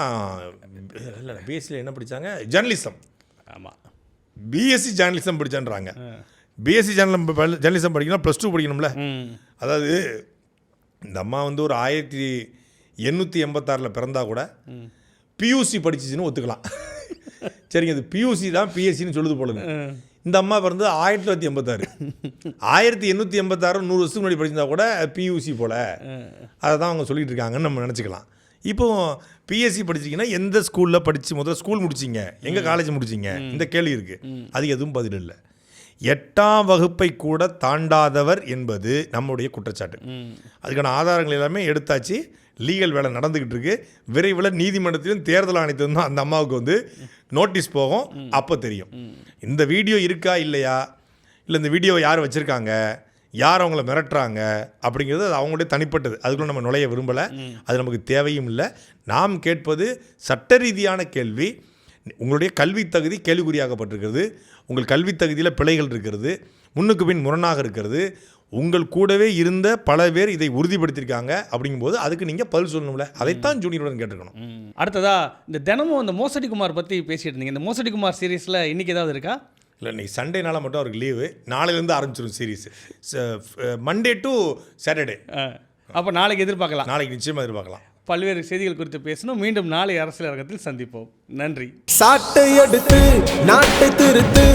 இல்லை, பிஎஸ்சியில் என்ன படித்தாங்க? ஜேர்னலிசம். ஆமாம், பிஎஸ்சி ஜேர்னலிசம் படித்தான்றாங்க. பிஎஸ்சி ஜேர்னலிசம் படிக்கணும், +2 படிக்கணும்ல. அதாவது இந்த அம்மா வந்து ஒரு 1886 பிறந்தா கூட பியூசி படிச்சிச்சின்னு ஒத்துக்கலாம். சரிங்க, அது பியூசி தான் பிஎஸ்சின்னு சொல்லுது போலுங்க. இந்த அம்மா பிறந்து 1986, 1886 100 வருஷத்துக்கு முன்னாடி படிச்சிருந்தா கூட பியூசி போல் அதை தான் அவங்க சொல்லிகிட்டு இருக்காங்கன்னு நம்ம நினச்சிக்கலாம். இப்போ பிஎஸ்சி படிச்சிங்கன்னா எந்த ஸ்கூலில் படித்து முதல்ல ஸ்கூல் முடிச்சிங்க, எங்கே காலேஜ் முடிச்சிங்க, இந்த கேள்வி இருக்குது. அது எதுவும் பதில் இல்லை. 8ஆம் வகுப்பை கூட தாண்டாதவர் என்பது நம்முடைய குற்றச்சாட்டு. அதுக்கான ஆதாரங்கள் எல்லாமே எடுத்தாச்சு. லீகல் வேலை நடந்துக்கிட்டு இருக்கு. விரைவில் நீதிமன்றத்திலும் தேர்தல் ஆணையத்திலும் தான் அந்த அம்மாவுக்கு வந்து நோட்டீஸ் போகும். அப்போ தெரியும் இந்த வீடியோ இருக்கா இல்லையா, இல்லை இந்த வீடியோவை யார் வச்சுருக்காங்க, யார் அவங்கள மிரட்டுறாங்க அப்படிங்கிறது அது அவங்களுடைய தனிப்பட்டது. அதுக்குள்ள நம்ம நுழைய விரும்பலை, அது நமக்கு தேவையும் இல்லை. நாம் கேட்பது சட்ட ரீதியான கேள்வி. உங்களுடைய கல்வி தகுதி கேள்விக்குறியாகப்பட்டிருக்கிறது, உங்கள் கல்வி தகுதியில் பிழைகள் இருக்கிறது, முன்னுக்கு பின் முரணாக இருக்கிறது, உங்கள் கூடவே இருந்த பல பேர் இதை உறுதிப்படுத்தியிருக்காங்க. அப்படிங்கும்போது அதுக்கு நீங்கள் பதில் சொல்லணும்ல. அதைத்தான் ஜூனியருடன் கேட்டுக்கணும். அடுத்ததா இந்த தினமும் இந்த மோசடி குமார் பற்றி பேசிட்டு இருந்தீங்க. இந்த மோசடி குமார் சீரீஸில் இன்றைக்கி ஏதாவது இருக்கா? இல்லை, இன்றைக்கி சண்டேனால மட்டும் அவருக்கு லீவு. நாளையிலேருந்து ஆரம்பிச்சிடும் சீரீஸ், மண்டே டு சாட்டர்டே. அப்போ நாளைக்கு எதிர்பார்க்கலாம். நாளைக்கு நிச்சயமாக எதிர்பார்க்கலாம். பல்வேறு செய்திகள் குறித்து பேசணும். மீண்டும் நாளை அரசியல் அரங்கத்தில் சந்திப்போம். நன்றி. சாட்டை எடுத்து நாட்டை திருத்து.